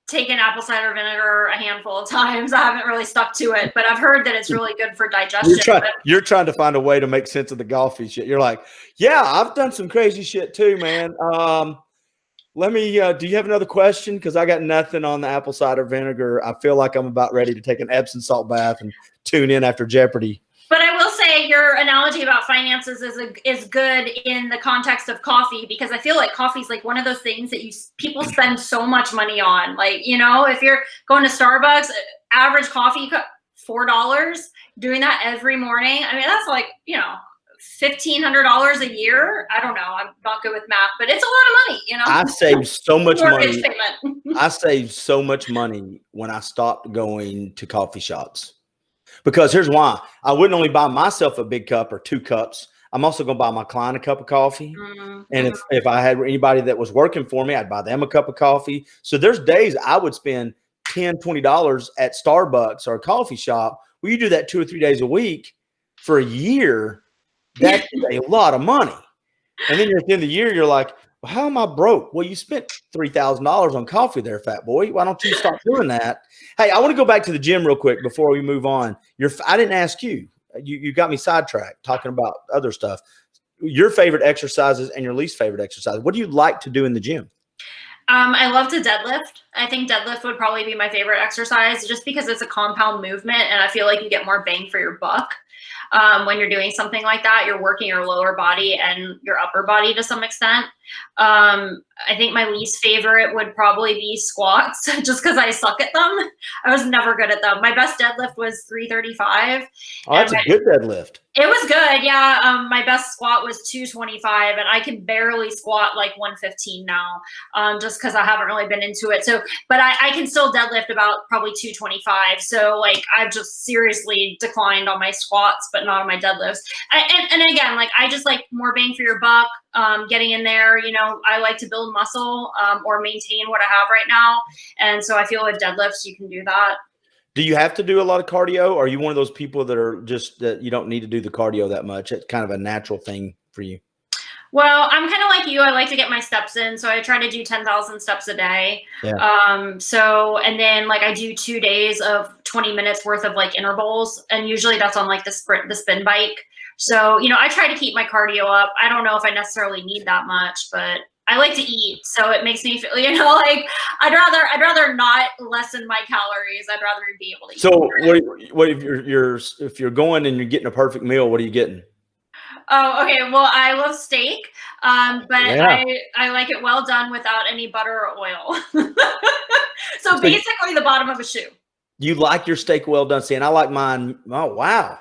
taken apple cider vinegar a handful of times. I haven't really stuck to it, but I've heard that it's really good for digestion. You're trying to find a way to make sense of the golfy shit. You're like, yeah, I've done some crazy shit too, man. Let me, do you have another question? Because I got nothing on the apple cider vinegar. I feel like I'm about ready to take an Epsom salt bath and tune in after Jeopardy. But I will say your analogy about finances is good in the context of coffee, because I feel like coffee is like one of those things that people spend so much money on. Like, you know, if you're going to Starbucks, average coffee, $4, doing that every morning. I mean, that's like, you know, $1,500 a year. I don't know. I'm not good with math, but it's a lot of money, you know. I saved so much money. I saved so much money when I stopped going to coffee shops. Because here's why. I wouldn't only buy myself a big cup or 2 cups. I'm also going to buy my client a cup of coffee. And if I had anybody that was working for me, I'd buy them a cup of coffee. So there's days I would spend $10, $20 at Starbucks or a coffee shop. Well, you do that 2 or 3 days a week for a year. That's a lot of money. And then at the end of the year, you're like, well, how am I broke? Well, you spent $3,000 on coffee there, fat boy. Why don't you stop doing that? Hey, I want to go back to the gym real quick before we move on. I didn't ask you. You got me sidetracked talking about other stuff. Your favorite exercises and your least favorite exercises. What do you like to do in the gym? I love to deadlift. I think deadlift would probably be my favorite exercise, just because it's a compound movement and I feel like you get more bang for your buck. When you're doing something like that, you're working your lower body and your upper body to some extent. I think my least favorite would probably be squats, just because I suck at them. I was never good at them. My best deadlift was 335. Oh, that's a good deadlift. It was good, yeah. My best squat was 225, and I can barely squat like 115 now, just because I haven't really been into it. So, but I can still deadlift about probably 225. So, like, I've just seriously declined on my squats, but not on my deadlifts. And again, like, I just like more bang for your buck. Getting in there, you know, I like to build muscle or maintain what I have right now. And so I feel with deadlifts, you can do that. Do you have to do a lot of cardio? Or are you one of those people that are just that you don't need to do the cardio that much? It's kind of a natural thing for you. Well, I'm kind of like you. I like to get my steps in. So I try to do 10,000 steps a day. Yeah. And then like I do 2 days of 20 minutes worth of like intervals. And usually that's on like the spin bike. So, you know, I try to keep my cardio up. I don't know if I necessarily need that much, but I like to eat. So it makes me feel, you know, like I'd rather not lessen my calories. I'd rather be able to eat. So what if you're going and you're getting a perfect meal, what are you getting? Oh, okay. Well, I love steak, but yeah. I like it well done without any butter or oil. So basically the bottom of a shoe. You like your steak well done? See, and I like mine. Oh, wow.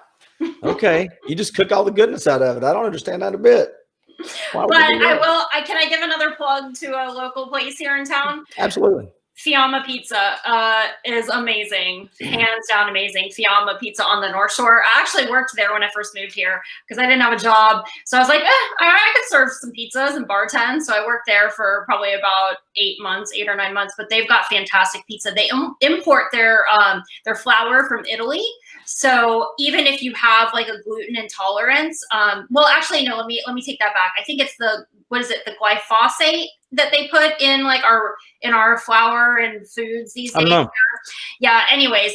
Okay. You just cook all the goodness out of it. I don't understand that a bit. But can I give another plug to a local place here in town? Absolutely. Fiamma Pizza is amazing, hands down amazing. Fiamma Pizza on the North Shore. I actually worked there when I first moved here because I didn't have a job. So I was like, I could serve some pizzas and bartend. So I worked there for probably about 8 or 9 months. But they've got fantastic pizza. They import their flour from Italy. So even if you have like a gluten intolerance, well, actually, no, let me take that back. I think it's the glyphosate that they put in like our flour and foods these days. Yeah. Anyways,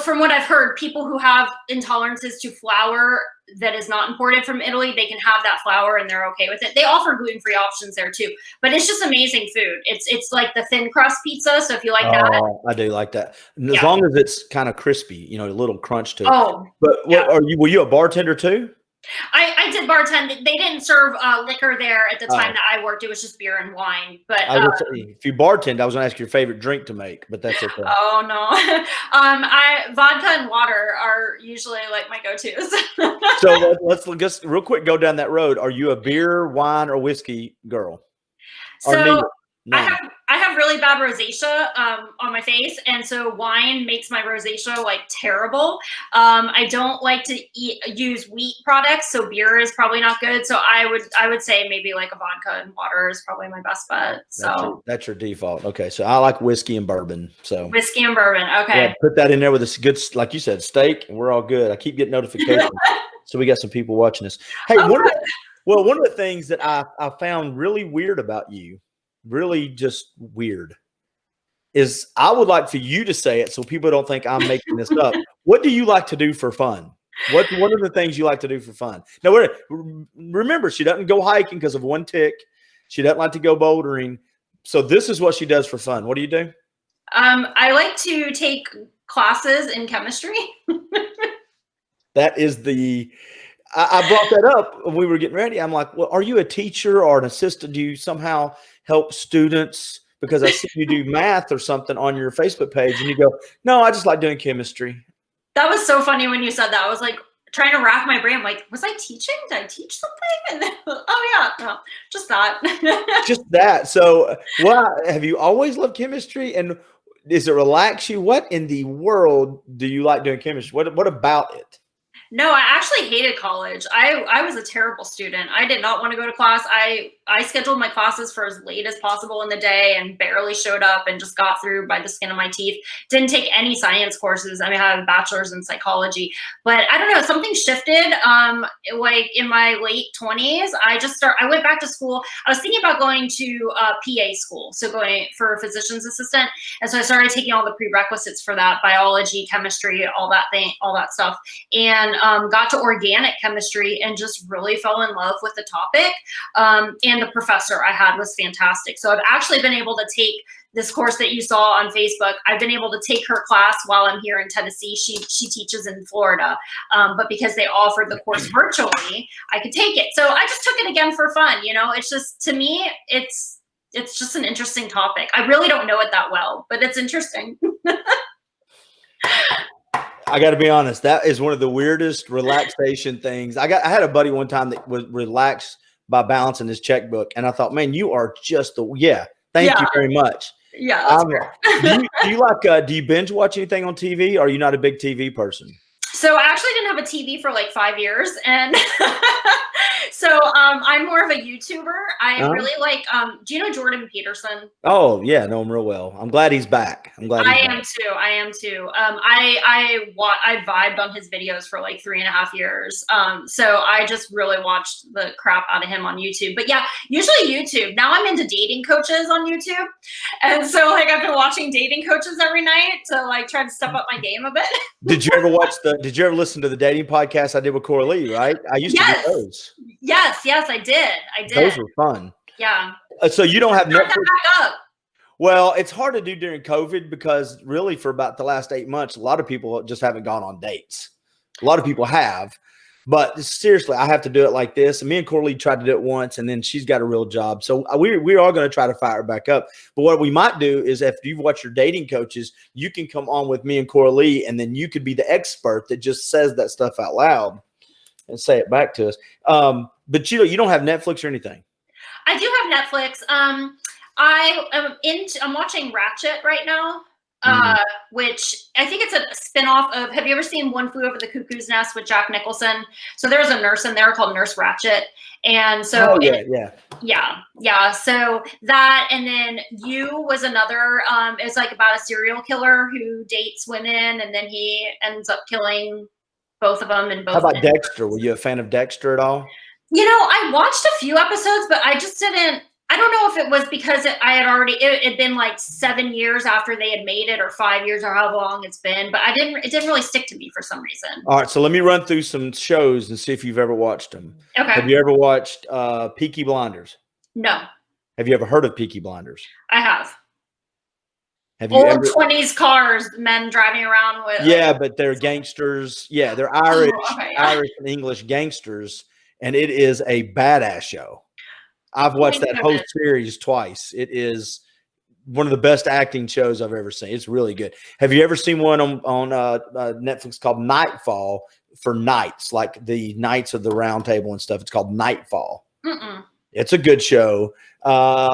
from what I've heard, people who have intolerances to flour that is not imported from Italy, they can have that flour and they're okay with it. They offer gluten-free options there too, but it's just amazing food. It's like the thin crust pizza. So if you like that, I do like that. And as long as it's kind of crispy, a little crunch to it. Oh, but were you a bartender too? I did bartend. They didn't serve liquor there at the time that I worked. It was just beer and wine. But if you bartend, I was going to ask your favorite drink to make, but that's okay. Oh no, vodka and water are usually like my go-tos. So let's just real quick go down that road. Are you a beer, wine, or whiskey girl? So I have really bad rosacea on my face, and so wine makes my rosacea like terrible. I don't like to use wheat products, so beer is probably not good. So I would say maybe like a vodka and water is probably my best bet. So that's your default. Okay, so I like whiskey and bourbon. So whiskey and bourbon. Okay, yeah, put that in there with a good, like you said, steak, and we're all good. I keep getting notifications, so we got some people watching us. Hey, one of the things that I found really weird about you. Really just weird is I would like for you to say it so people don't think I'm making this up. What do you like to do for fun? What are the things you like to do for fun? Now, remember, she doesn't go hiking because of one tick. She doesn't like to go bouldering. So this is what she does for fun. What do you do? I like to take classes in chemistry. That is I brought that up when we were getting ready. I'm like, well, are you a teacher or an assistant? Do you somehow help students? Because I see you do math or something on your Facebook page, and you go, no, I just like doing chemistry. That was so funny when you said that. I was like trying to rack my brain. I'm like, was I teaching? Did I teach something? And then, oh yeah, no, just that. Just that. So, have you always loved chemistry? And does it relax you? What in the world do you like doing chemistry? What about it? No, I actually hated college. I was a terrible student. I did not want to go to class. I scheduled my classes for as late as possible in the day and barely showed up and just got through by the skin of my teeth. Didn't take any science courses. I mean, I have a bachelor's in psychology, but I don't know, something shifted. Like in my late 20s, I went back to school. I was thinking about going to PA school, so going for a physician's assistant. And so I started taking all the prerequisites for that, biology, chemistry, all that stuff. And got to organic chemistry and just really fell in love with the topic. And the professor I had was fantastic. So I've actually been able to take this course that you saw on Facebook. I've been able to take her class while I'm here in Tennessee. She teaches in Florida, but because they offered the course virtually, I could take it. So I just took it again for fun. It's just, to me, it's just an interesting topic. I really don't know it that well, but it's interesting. I got to be honest. That is one of the weirdest relaxation things. I had a buddy one time that was relaxed by balancing his checkbook, and I thought, man, you are just Thank you very much. Yeah. Do you binge watch anything on TV? Or are you not a big TV person? So I actually didn't have a TV for like 5 years, and so I'm more of a YouTuber. I really like. Do you know Jordan Peterson? Oh yeah, know him real well. I'm glad he's back. I am too. I vibed on his videos for like 3.5 years. So I just really watched the crap out of him on YouTube. But yeah, usually YouTube. Now I'm into dating coaches on YouTube, and so like I've been watching dating coaches every night to like try to step up my game a bit. Did you ever listen to the dating podcast I did with Coralie, right? I used to do those. Yes, I did. Those were fun. Yeah. So you don't have Netflix? Well, it's hard to do during COVID because really for about the last 8 months, a lot of people just haven't gone on dates. A lot of people have. But seriously, I have to do it like this. And me and Coralie tried to do it once, and then she's got a real job. So we're all going to try to fire her back up. But what we might do is if you've watched your dating coaches, you can come on with me and Coralie, and then you could be the expert that just says that stuff out loud and say it back to us. But you don't have Netflix or anything. I do have Netflix. I'm watching Ratchet right now. Which I think it's a spinoff of, have you ever seen One Flew Over the Cuckoo's Nest with Jack Nicholson? So there's a nurse in there called Nurse Ratchet. And so, yeah. So that, and then You was another, it's like about a serial killer who dates women and then he ends up killing both of them. And both. How about Dexter? Were you a fan of Dexter at all? I watched a few episodes, but I I don't know if it was because I had already, it had been like 7 years after they had made it, or 5 years, or however long it's been, but it didn't really stick to me for some reason. All right, so let me run through some shows and see if you've ever watched them. Okay. Have you ever watched Peaky Blinders? No. Have you ever heard of Peaky Blinders? I have. Have you Old ever 20s cars, men driving around with. Yeah, but they're gangsters. Yeah, they're Irish, okay, yeah. Irish and English gangsters, and it is a badass show. I've watched that whole series twice. It is one of the best acting shows I've ever seen. It's really good. Have you ever seen one on Netflix called Nightfall, for knights, like the Knights of the Round Table and stuff? It's called Nightfall. Mm-mm. It's a good show.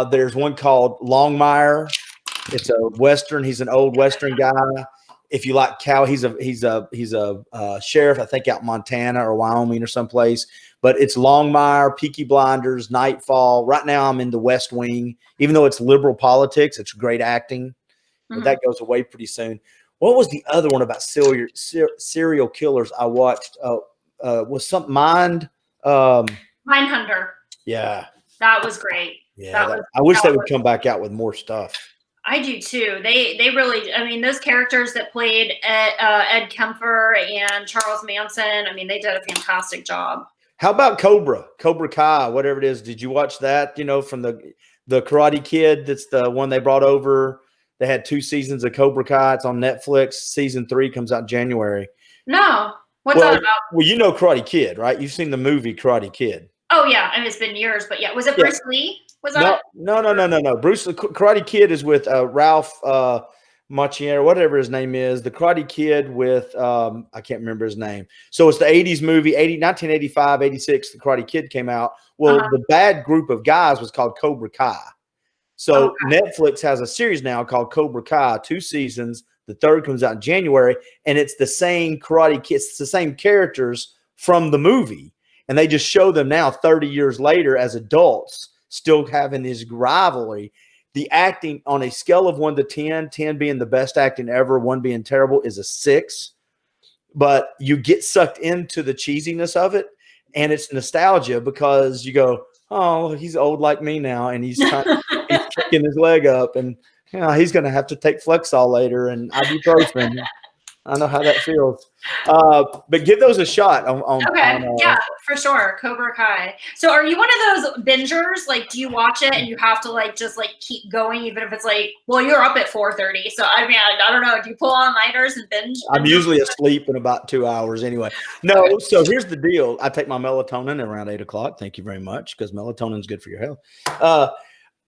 There's one called Longmire. It's a Western. He's an old Western guy. If you like cow, he's a sheriff, I think, out in Montana or Wyoming or someplace. But it's Longmire, Peaky Blinders, Nightfall. Right now, I'm in the West Wing. Even though it's liberal politics, it's great acting. But that goes away pretty soon. What was the other one about serial killers I watched? Was something Mindhunter. Yeah, that was great. Yeah, I wish they would come back out with more stuff. I do too. They really, I mean, those characters that played Ed Kemper and Charles Manson, I mean, they did a fantastic job. How about Cobra Kai, whatever it is? Did you watch that? You know, from the Karate Kid, that's the one they brought over. They had 2 seasons of Cobra Kai. It's on Netflix. Season 3 comes out in January. No. What's that about? Well, you know Karate Kid, right? You've seen the movie Karate Kid. Oh, yeah. I mean, it's been years, but yeah. Was it Bruce Lee? Was that? No. Karate Kid is with Ralph Macchio, whatever his name is. The Karate Kid with, I can't remember his name. So it's the 80s movie, 1985, 86, the Karate Kid came out. Well, the bad group of guys was called Cobra Kai. So Netflix has a series now called Cobra Kai, 2 seasons. The 3rd comes out in January, and it's the same Karate Kid. It's the same characters from the movie. And they just show them now 30 years later as adults, still having this rivalry. The acting on a scale of 1 to 10, 10 being the best acting ever, 1 being terrible, is a 6. But you get sucked into the cheesiness of it, and it's nostalgia because you go, oh, he's old like me now, and he's kicking his leg up, and you know, he's going to have to take Flexol later and ibuprofen. I know how that feels. But give those a shot. Yeah, for sure. Cobra Kai. So are you one of those bingers? Like, do you watch it and you have to just keep going, even if it's like, well, you're up at 4:30. So I mean, I don't know. Do you pull all nighters and binge? I'm usually asleep in about 2 hours anyway. No. So here's the deal. I take my melatonin around 8 o'clock. Thank you very much, because melatonin is good for your health.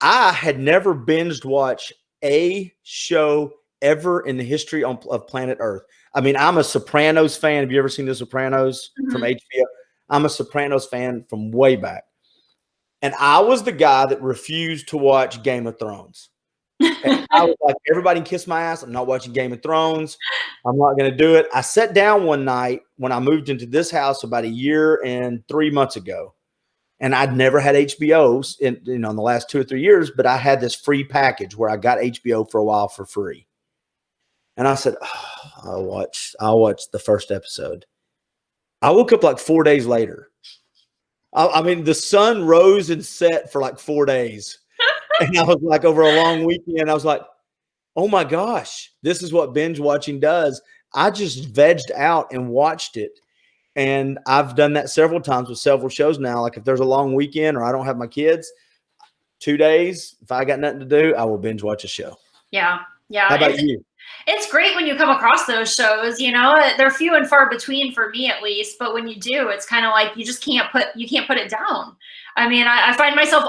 I had never binged watched a show ever in the history of planet Earth. I mean, I'm a Sopranos fan. Have you ever seen The Sopranos from HBO? I'm a Sopranos fan from way back. And I was the guy that refused to watch Game of Thrones. And I was like, everybody can kiss my ass. I'm not watching Game of Thrones. I'm not going to do it. I sat down one night when I moved into this house about 1 year and 3 months ago. And I'd never had HBO in the last 2 or 3 years, but I had this free package where I got HBO for a while for free. And I said, oh, I'll watch the first episode. I woke up like 4 days later. I mean, the sun rose and set for like 4 days. And I was like, over a long weekend, I was like, oh my gosh, this is what binge watching does. I just vegged out and watched it. And I've done that several times with several shows now. Like if there's a long weekend or I don't have my kids, 2 days, if I got nothing to do, I will binge watch a show. Yeah. Yeah. How about you? It's great when you come across those shows, they're few and far between for me, at least. But when you do, it's kind of like you just can't put it down. I mean, I find myself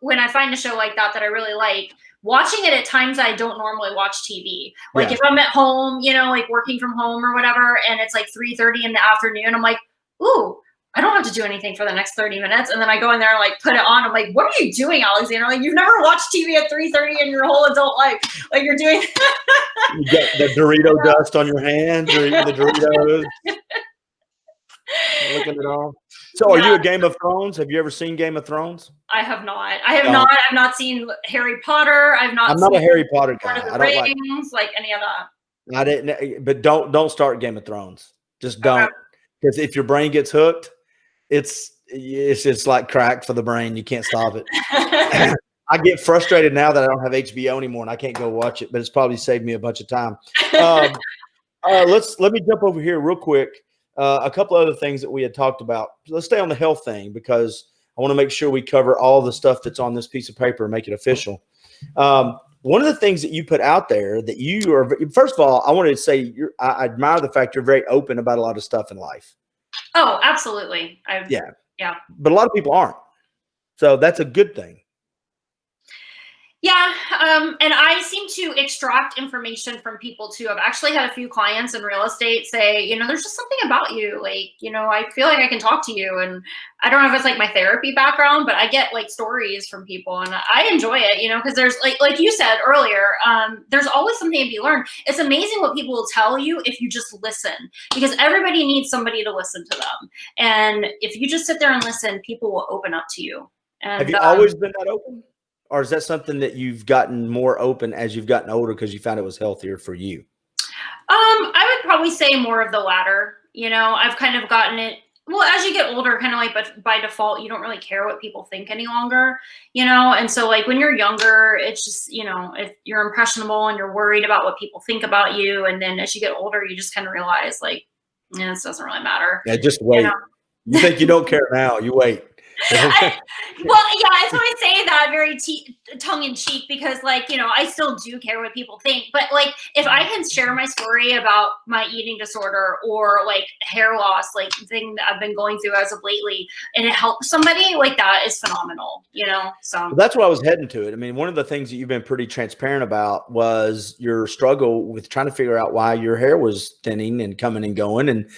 when I find a show like that I really like, watching it at times I don't normally watch TV. Like if I'm at home, like working from home or whatever, and it's like 3:30 in the afternoon, I'm like, ooh, I don't have to do anything for the next 30 minutes. And then I go in there and put it on. I'm like, what are you doing, Alexandra? Like, you've never watched TV at 3:30 in your whole adult life. Like you're doing. You got the Dorito dust on your hands, or the Doritos. Looking at it all. So are you a Game of Thrones? Have you ever seen Game of Thrones? I have not. I've not seen Harry Potter. I'm not a Harry Potter guy. I don't like any of that. I didn't, but don't start Game of Thrones. Just don't. Because if your brain gets hooked, it's it's just like crack for the brain. You can't stop it. I get frustrated now that I don't have HBO anymore and I can't go watch it, but it's probably saved me a bunch of time. Let me jump over here real quick. A couple other things that we had talked about. Let's stay on the health thing because I want to make sure we cover all the stuff that's on this piece of paper and make it official. One of the things that you put out there that you are, first of all, I wanted to say I admire the fact you're very open about a lot of stuff in life. Oh, absolutely. Yeah. But a lot of people aren't. So that's a good thing. Yeah. And I seem to extract information from people too. I've actually had a few clients in real estate say, there's just something about you. Like, I feel like I can talk to you. And I don't know if it's like my therapy background, but I get like stories from people and I enjoy it, because there's like you said earlier, there's always something to be learned. It's amazing what people will tell you if you just listen, because everybody needs somebody to listen to them. And if you just sit there and listen, people will open up to you. And, have you always been that open? Or is that something that you've gotten more open as you've gotten older because you found it was healthier for you? I would probably say more of the latter. I've kind of gotten it. Well, as you get older, kind of like, but by default, you don't really care what people think any longer, And so like when you're younger, it's just, if you're impressionable and you're worried about what people think about you. And then as you get older, you just kind of realize like, this doesn't really matter. Yeah, just wait. You think you don't care now, you wait. I always say that very tongue in cheek because I still do care what people think, but like if I can share my story about my eating disorder or like hair loss, like thing that I've been going through as of lately, and it helps somebody, like that is phenomenal, so well, that's where I was heading to it. I mean, one of the things that you've been pretty transparent about was your struggle with trying to figure out why your hair was thinning and coming and going. And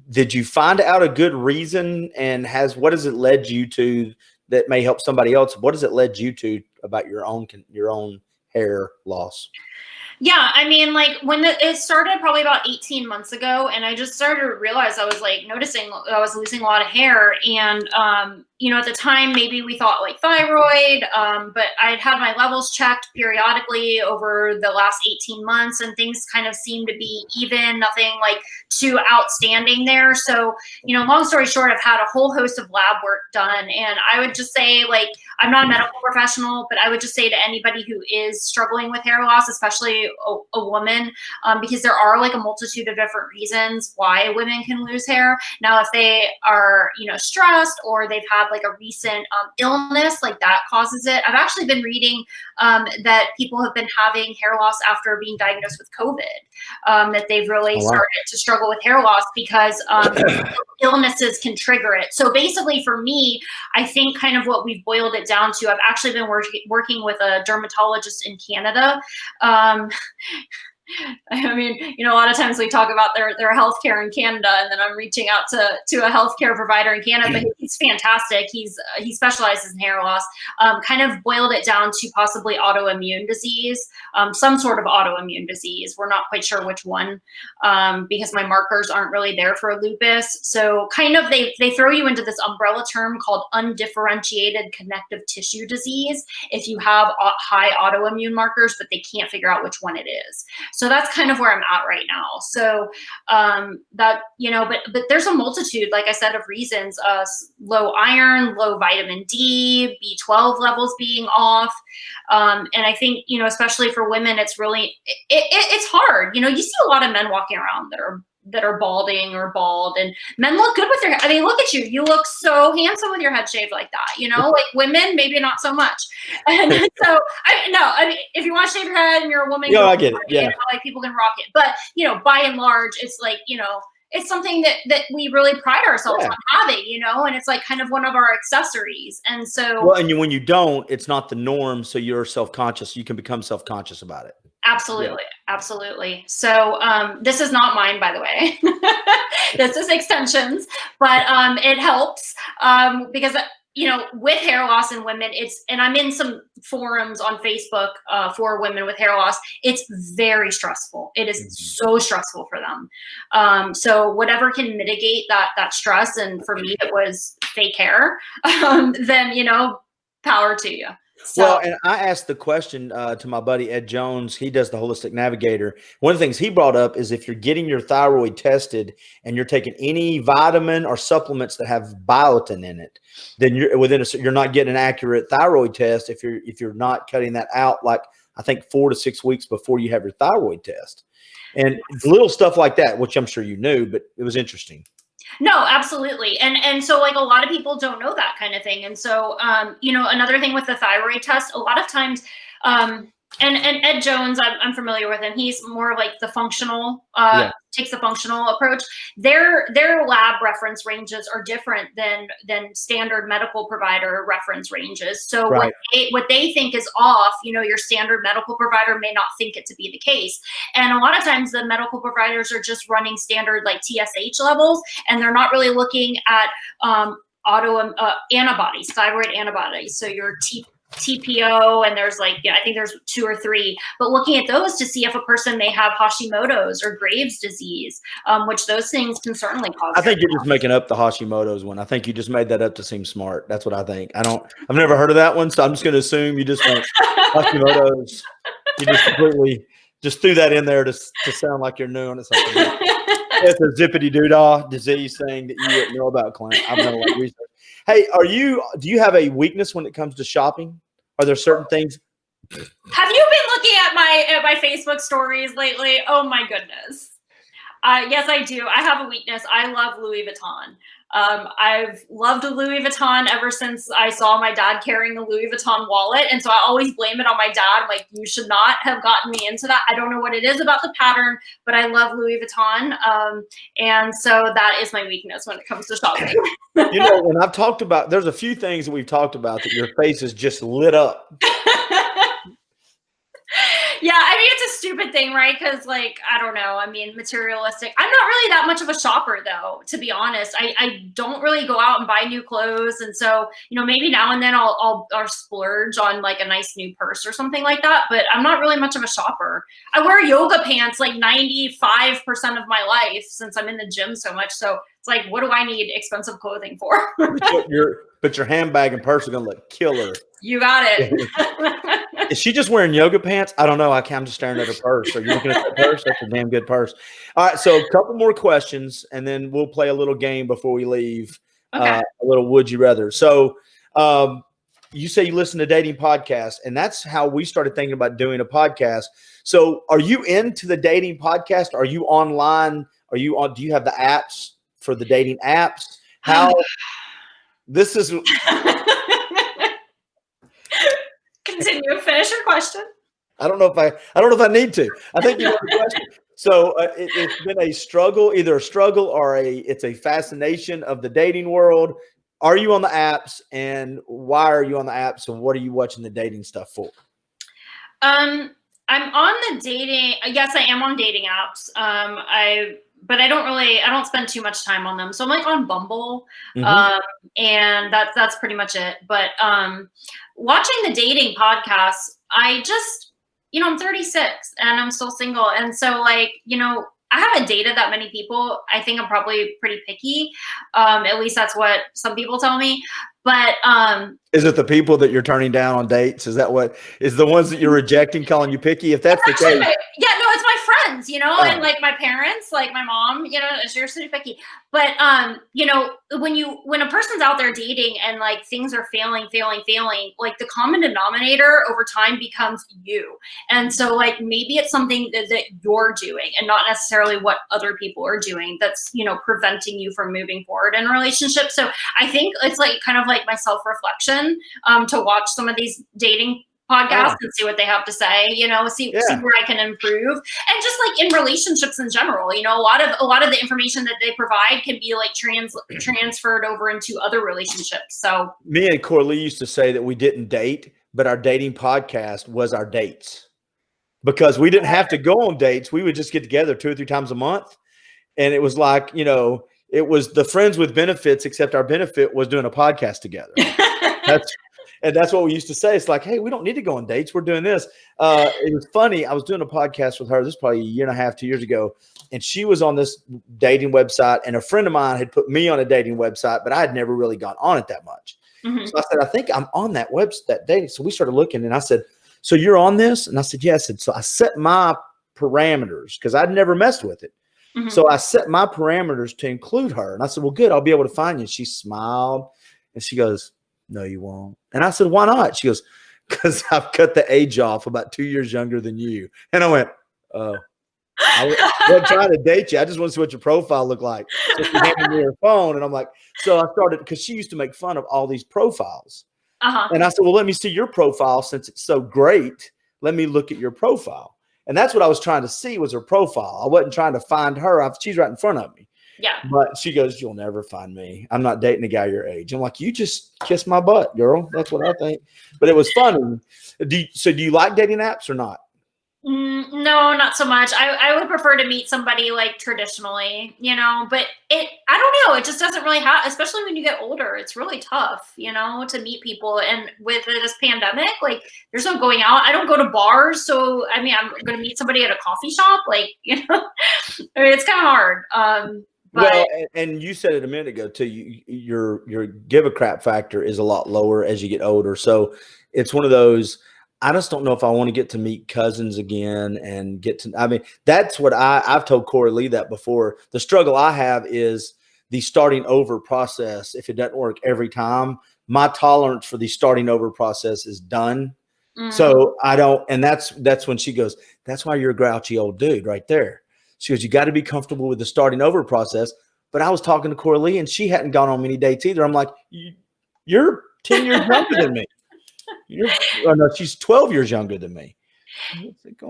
did you find out a good reason, and what has it led you to that may help somebody else? What has it led you to about your own hair loss? Yeah, I mean, like when it started probably about 18 months ago, and I just started to realize I was like noticing I was losing a lot of hair. And, at the time, maybe we thought like thyroid, but I had my levels checked periodically over the last 18 months and things kind of seemed to be even, nothing like too outstanding there. So, long story short, I've had a whole host of lab work done. And I would just say like, I'm not a medical professional, but I would just say to anybody who is struggling with hair loss, especially a woman, because there are like a multitude of different reasons why women can lose hair. Now, if they are, stressed or they've had like a recent illness, like that causes it. I've actually been reading that people have been having hair loss after being diagnosed with COVID, that they've really started to struggle with hair loss because illnesses can trigger it. So basically for me, I think kind of what we've boiled it down to, I've actually been working with a dermatologist in Canada. I mean, a lot of times we talk about their healthcare in Canada, and then I'm reaching out to a healthcare provider in Canada, but he's fantastic. He specializes in hair loss, kind of boiled it down to possibly autoimmune disease, some sort of autoimmune disease. We're not quite sure which one, because my markers aren't really there for lupus. So kind of they throw you into this umbrella term called undifferentiated connective tissue disease if you have high autoimmune markers, but they can't figure out which one it is. So that's kind of where I'm at right now. So but there's a multitude, like I said, of reasons, low iron, low vitamin D, B12 levels being off. And I think, especially for women, it's really, it's hard. You see a lot of men walking around that are balding or bald, and men look good with their hair. I mean, look at you. You look so handsome with your head shaved like that, like women, maybe not so much. And so I mean, if you want to shave your head and you're a woman, I get it. Yeah. Like people can rock it. But, by and large, it's like, it's something that we really pride ourselves on having, and it's like kind of one of our accessories. And so, well, and when you don't, it's not the norm. So you're self-conscious. You can become self-conscious about it. Absolutely. Yeah. Absolutely. So, this is not mine, by the way. This is extensions, but, it helps, because, with hair loss in women, and I'm in some forums on Facebook, for women with hair loss. It's very stressful. It is so stressful for them. So whatever can mitigate that stress. And for me, it was fake hair. Then, power to you. So, Well, and I asked the question to my buddy Ed Jones. He does the Holistic Navigator. One of the things he brought up is if you're getting your thyroid tested and you're taking any vitamin or supplements that have biotin in it, then you're not getting an accurate thyroid test if you're not cutting that out. Like I think 4 to 6 weeks before you have your thyroid test, and little stuff like that, which I'm sure you knew, but it was interesting. No, absolutely. And so like a lot of people don't know that kind of thing. And so, another thing with the thyroid test, a lot of times, and Ed Jones, I'm familiar with him. He's more like the functional, takes the functional approach. Their lab reference ranges are different than standard medical provider reference ranges. So Right. what they think is off, your standard medical provider may not think it to be the case. And a lot of times the medical providers are just running standard like TSH levels, and they're not really looking at antibodies, thyroid antibodies. So your TPO, and there's I think there's 2 or 3, but looking at those to see if a person may have Hashimoto's or Graves' disease, which those things can certainly cause. I think you're just making up the Hashimoto's one. I think you just made that up to seem smart. That's what I think. I've never heard of that one, so I'm just going to assume you just went Hashimoto's. You just completely just threw that in there to sound like you're new on it. It's a zippity doodah disease thing that you didn't know about, Clint. I've done a lot of research. Hey, do you have a weakness when it comes to shopping? Are there certain things? Have you been looking at my Facebook stories lately? Oh my goodness. Yes, I do. I have a weakness. I love Louis Vuitton. I've loved a Louis Vuitton ever since I saw my dad carrying a Louis Vuitton wallet. And so I always blame it on my dad. I'm like, you should not have gotten me into that. I don't know what it is about the pattern, but I love Louis Vuitton. And so that is my weakness when it comes to shopping. When I've talked about, there's a few things that we've talked about that your face is just lit up. Yeah, I mean, it's a stupid thing, right? Because, I don't know. I mean, materialistic. I'm not really that much of a shopper, though, to be honest. I don't really go out and buy new clothes. And so, maybe now and then I'll splurge on, a nice new purse or something like that. But I'm not really much of a shopper. I wear yoga pants 95% of my life since I'm in the gym so much. So it's what do I need expensive clothing for? But your handbag and purse are going to look killer. You got it. Is she just wearing yoga pants? I don't know. I'm just staring at her purse. Are you looking at that purse? That's a damn good purse. All right. So a couple more questions, and then we'll play a little game before we leave. Okay. A little would you rather. So you say you listen to dating podcasts, and that's how we started thinking about doing a podcast. So are you into the dating podcast? Are you online? Do you have the apps for the dating apps? How this is Continue. Finish your question. I don't know if I need to. I think you know the question. So it's been a struggle, either a struggle or it's a fascination of the dating world. Are you on the apps, and why are you on the apps, and what are you watching the dating stuff for? I'm on the dating. Yes, I am on dating apps. But I don't spend too much time on them. So I'm on Bumble, and that's pretty much it. But watching the dating podcasts, I just, I'm 36 and I'm still single. And so I haven't dated that many people. I think I'm probably pretty picky. At least that's what some people tell me. But is it the people that you're turning down on dates? Is that what is the ones that you're rejecting, calling you picky? If that's the case, yeah, no, it's my friends, and my parents, my mom, she's pretty picky. But when a person's out there dating and things are failing, the common denominator over time becomes you. And so maybe it's something that you're doing and not necessarily what other people are doing that's preventing you from moving forward in a relationship. So I think it's kind of my self-reflection to watch some of these dating podcasts and see what they have to say, see where I can improve. And just in relationships in general, a lot of the information that they provide can be transferred over into other relationships. So me and Corley used to say that we didn't date, but our dating podcast was our dates, because we didn't have to go on dates. We would just get together 2 or 3 times a month. And it was it was the friends with benefits, except our benefit was doing a podcast together. That's what we used to say. It's hey, we don't need to go on dates. We're doing this. It was funny. I was doing a podcast with her. This is probably 1.5 years, 2 years ago. And she was on this dating website, and a friend of mine had put me on a dating website, but I had never really gone on it that much. So I said, I think I'm on that website that day. So we started looking, and I said, so you're on this? And I said, yes. And so I set my parameters because I'd never messed with it. So I set my parameters to include her. And I said, well, good. I'll be able to find you. And she smiled and she goes, no, you won't. And I said, why not? She goes, because I've cut the age off, about 2 years younger than you. And I went, oh, I wasn't trying to date you. I just want to see what your profile looked like. So she handed me her phone. And I'm like, so I started, because she used to make fun of all these profiles. And I said, well, let me see your profile since it's so great. Let me look at your profile. And that's what I was trying to see was her profile. I wasn't trying to find her. She's right in front of me. Yeah. But she goes, you'll never find me. I'm not dating a guy your age. I'm like, you just kiss my butt, girl. That's what I think. But it was funny. Do you like dating apps or not? No, not so much. I would prefer to meet somebody like traditionally, but I don't know. It just doesn't really have, especially when you get older, it's really tough, to meet people. And with this pandemic, like there's no going out. I don't go to bars. So, I mean, I'm going to meet somebody at a coffee shop. Like, I mean, it's kind of hard. But well, and you said it a minute ago too, your give a crap factor is a lot lower as you get older. So it's one of those, I just don't know if I want to get to meet cousins again and I mean, that's what I've told Corey Lee that before. The struggle I have is the starting over process. If it doesn't work every time, my tolerance for the starting over process is done. So I don't, and that's when she goes, that's why you're a grouchy old dude right there. She goes, you got to be comfortable with the starting over process. But I was talking to Corey Lee and she hadn't gone on many dates either. I'm like, you're 10 years younger than me. No, she's 12 years younger than me.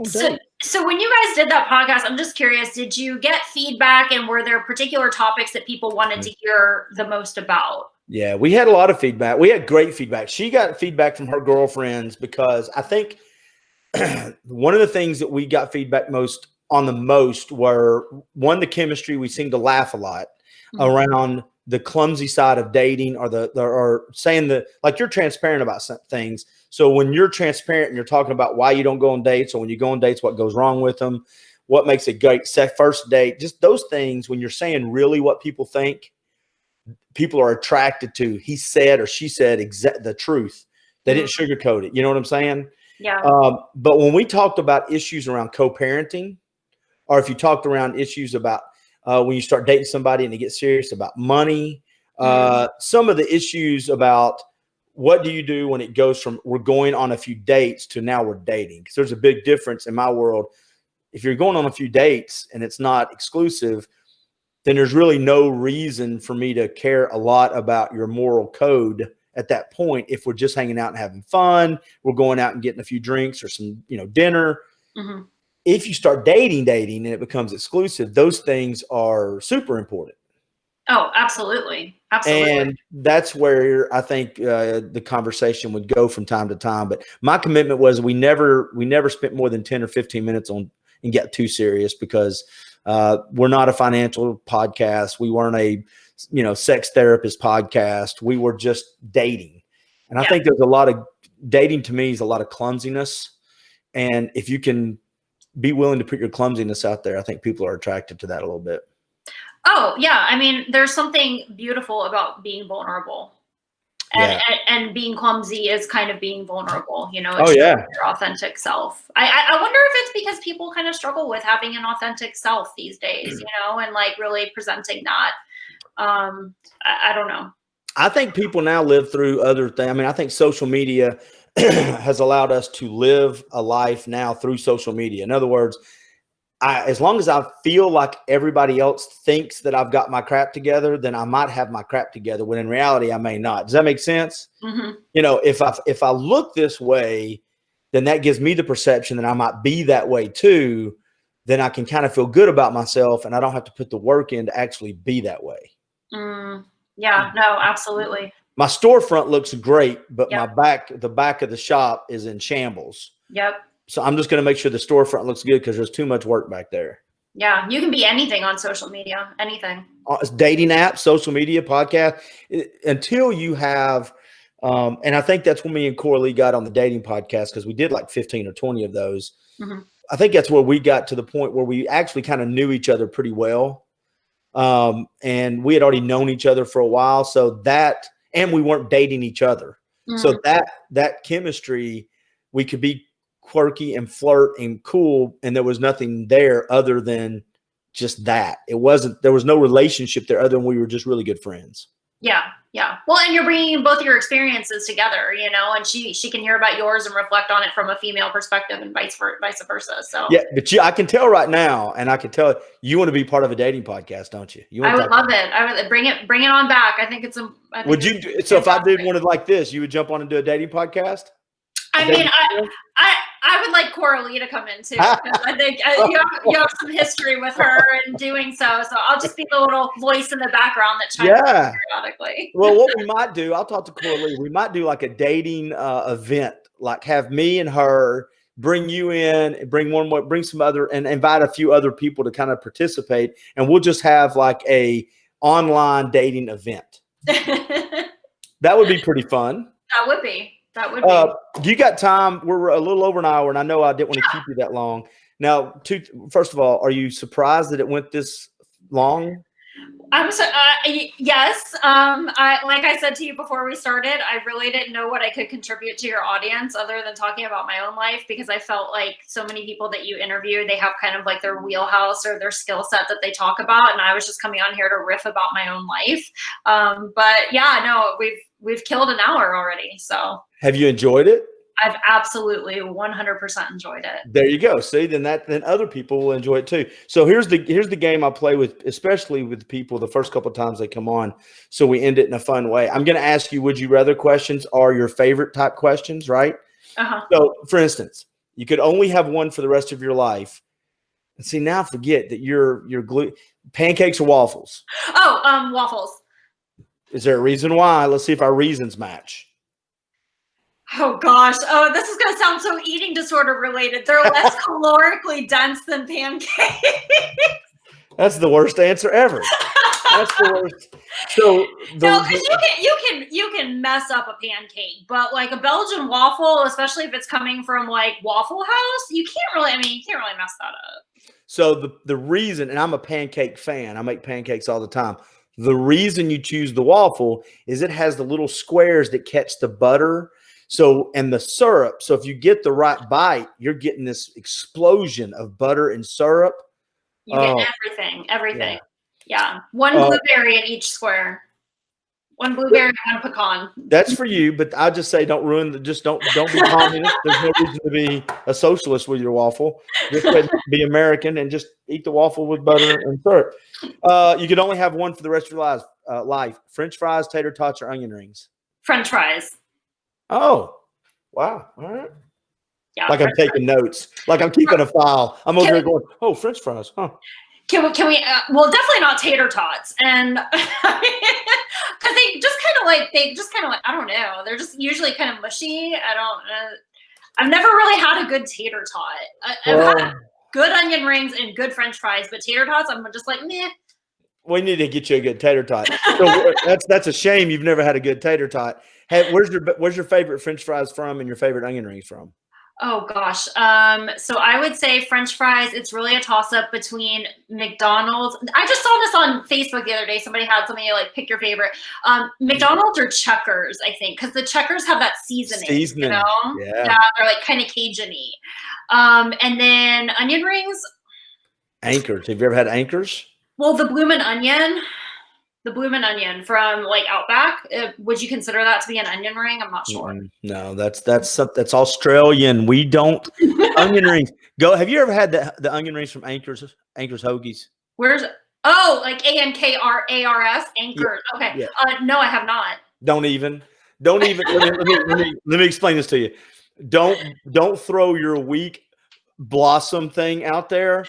So when you guys did that podcast, I'm just curious, did you get feedback and were there particular topics that people wanted to hear the most about? Yeah, we had a lot of feedback. We had great feedback. She got feedback from her girlfriends because I think one of the things that we got feedback on the most were, one, the chemistry. We seemed to laugh a lot around the clumsy side of dating, or saying that, like, you're transparent about some things. So when you're transparent and you're talking about why you don't go on dates, or when you go on dates, what goes wrong with them, what makes a great first date, just those things, when you're saying really what people think, people are attracted to. He said or she said the truth. They didn't sugarcoat it. You know what I'm saying? Yeah. But when we talked about issues around co-parenting, or if you talked around issues about when you start dating somebody and they get serious about money, some of the issues about what do you do when it goes from we're going on a few dates to now we're dating? Because there's a big difference in my world. If you're going on a few dates and it's not exclusive, then there's really no reason for me to care a lot about your moral code at that point. If we're just hanging out and having fun, we're going out and getting a few drinks or some, dinner. If you start dating and it becomes exclusive, those things are super important. Oh, absolutely. Absolutely. And that's where I think the conversation would go from time to time. But my commitment was we never spent more than 10 or 15 minutes on and get too serious, because we're not a financial podcast. We weren't a, sex therapist podcast. We were just dating. And I think there's a lot of dating, to me, is a lot of clumsiness. And if you can be willing to put your clumsiness out there, I think people are attracted to that a little bit. Oh, yeah. I mean, there's something beautiful about being vulnerable. And being clumsy is kind of being vulnerable, it's your authentic self. I wonder if it's because people kind of struggle with having an authentic self these days, and like really presenting that. I don't know. I think people now live through other things. I mean, I think social media has allowed us to live a life now through social media. In other words, as long as I feel like everybody else thinks that I've got my crap together, then I might have my crap together, when in reality I may not. Does that make sense? If I look this way, then that gives me the perception that I might be that way too. Then I can kind of feel good about myself, and I don't have to put the work in to actually be that way. Yeah, no, absolutely. My storefront looks great, but the back of the shop is in shambles. Yep. So I'm just going to make sure the storefront looks good, because there's too much work back there. Yeah, you can be anything on social media, anything. Dating apps, social media, podcast, until you have, and I think that's when me and Corey Lee got on the dating podcast, because we did like 15 or 20 of those. I think that's where we got to the point where we actually kind of knew each other pretty well. And we had already known each other for a while. So that and we weren't dating each other. So that chemistry, we could be quirky and flirt and cool, and there was nothing there other than just that. There was no relationship there other than we were just really good friends. Yeah. Well, and you're bringing both your experiences together, and she can hear about yours and reflect on it from a female perspective, and vice versa. So yeah, but I can tell right now, and I can tell you want to be part of a dating podcast, don't you? I would love it. I would bring it on back. I think it's would you? So if I did one like this, you would jump on and do a dating podcast? I mean, I would like Coralie to come in too, because I think you have some history with her and doing so. So I'll just be the little voice in the background that chimes in periodically. Well, what we might do, I'll talk to Coralie. We might do like a dating event, like have me and her, bring you in, bring some other, and invite a few other people to kind of participate, and we'll just have like a online dating event. That would be pretty fun. That would be. Do you got time? We're a little over an hour, and I know I didn't want to keep you that long. Now, first of all, are you surprised that it went this long? I'm so yes. Like I said to you before we started, I really didn't know what I could contribute to your audience other than talking about my own life, because I felt like so many people that you interview, they have kind of like their wheelhouse or their skill set that they talk about, and I was just coming on here to riff about my own life. But yeah, no, we've killed an hour already. So have you enjoyed it? I've absolutely 100% enjoyed it. There you go. See, then other people will enjoy it too. So here's the game I play with, especially with people the first couple of times they come on. So we end it in a fun way. I'm going to ask you, would you rather questions are your favorite type questions, right? So for instance, you could only have one for the rest of your life. And see, now forget that you're pancakes or waffles. Oh, waffles. Is there a reason why? Let's see if our reasons match. Oh gosh. Oh, this is going to sound so eating disorder related. They're less calorically dense than pancakes. That's the worst answer ever. That's the worst. So no, because you can mess up a pancake, but like a Belgian waffle, especially if it's coming from like Waffle House, you can't really mess that up. So the reason, and I'm a pancake fan, I make pancakes all the time. The reason you choose the waffle is it has the little squares that catch the butter. So, and the syrup. So if you get the right bite, you're getting this explosion of butter and syrup. You get everything. Yeah. One blueberry in each square. One blueberry, one pecan. That's for you, but I just say don't be communist. There's no reason to be a socialist with your waffle. Just be American and just eat the waffle with butter and syrup. You can only have one for the rest of your life. French fries, tater tots, or onion rings. French fries. Oh, wow. All right. Yeah, like I'm taking notes. Like I'm keeping a file. I'm over here going, oh, French fries. Huh. Can we well, definitely not tater tots. And because they just kind of like, I don't know. They're just usually kind of mushy. I've never really had a good tater tot. I've had good onion rings and good French fries, but tater tots, I'm just like, meh. We need to get you a good tater tot. So that's a shame you've never had a good tater tot. Hey, where's your favorite French fries from and your favorite onion rings from? Oh gosh. So I would say French fries. It's really a toss up between McDonald's. I just saw this on Facebook the other day. Somebody had something like pick your favorite. McDonald's or Checkers, I think, because the Checkers have that seasoning. You know? Yeah, they're like kind of Cajun-y. And then onion rings. Anchors. Have you ever had Anchors? Well, the Bloomin' Onion. The Bloomin' Onion from like Outback. Would you consider that to be an onion ring? I'm not sure. No, that's Australian. We don't onion rings. Have you ever had the onion rings from Anchors Hoagies? Where's like ANKRARS Anchors? Yeah. Okay. Yeah. No, I have not. Don't even. Let me explain this to you. Don't throw your weak blossom thing out there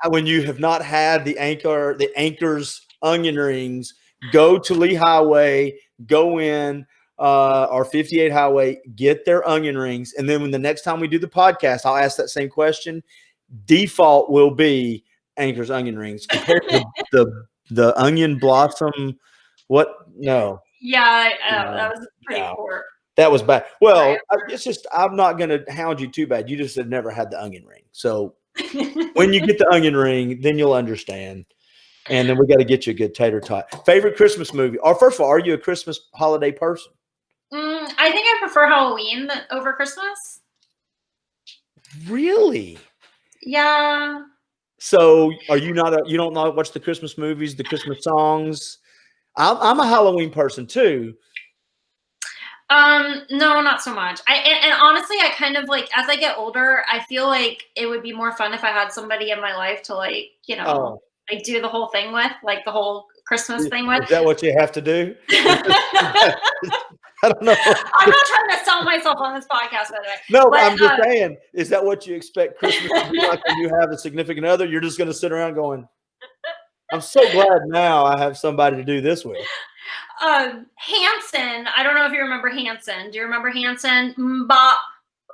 when you have not had the Anchors onion rings. Go to Lee Highway, go in or 58 Highway, get their onion rings, and then when the next time we do the podcast, I'll ask that same question. Default will be Anchor's onion rings compared to the onion blossom. What? No. Yeah, that was pretty poor. That was bad. Well, it's just I'm not going to hound you too bad. You just have never had the onion ring. So when you get the onion ring, then you'll understand. And then we got to get you a good tater tot. Favorite Christmas movie? Or first of all, are you a Christmas holiday person? I think I prefer Halloween over Christmas. Really? Yeah. So are you not? You don't know watch the Christmas movies, the Christmas songs? I'm a Halloween person too. No, not so much. And honestly, I kind of like as I get older, I feel like it would be more fun if I had somebody in my life to like, like do the whole thing with, like the whole Christmas thing with. Is that what you have to do? I don't know. I'm not trying to sell myself on this podcast, by the way. No, but I'm just saying, is that what you expect Christmas to be like when you have a significant other? You're just going to sit around going, I'm so glad now I have somebody to do this with. Hanson, I don't know if you remember Hanson. Do you remember Hanson? Mbop,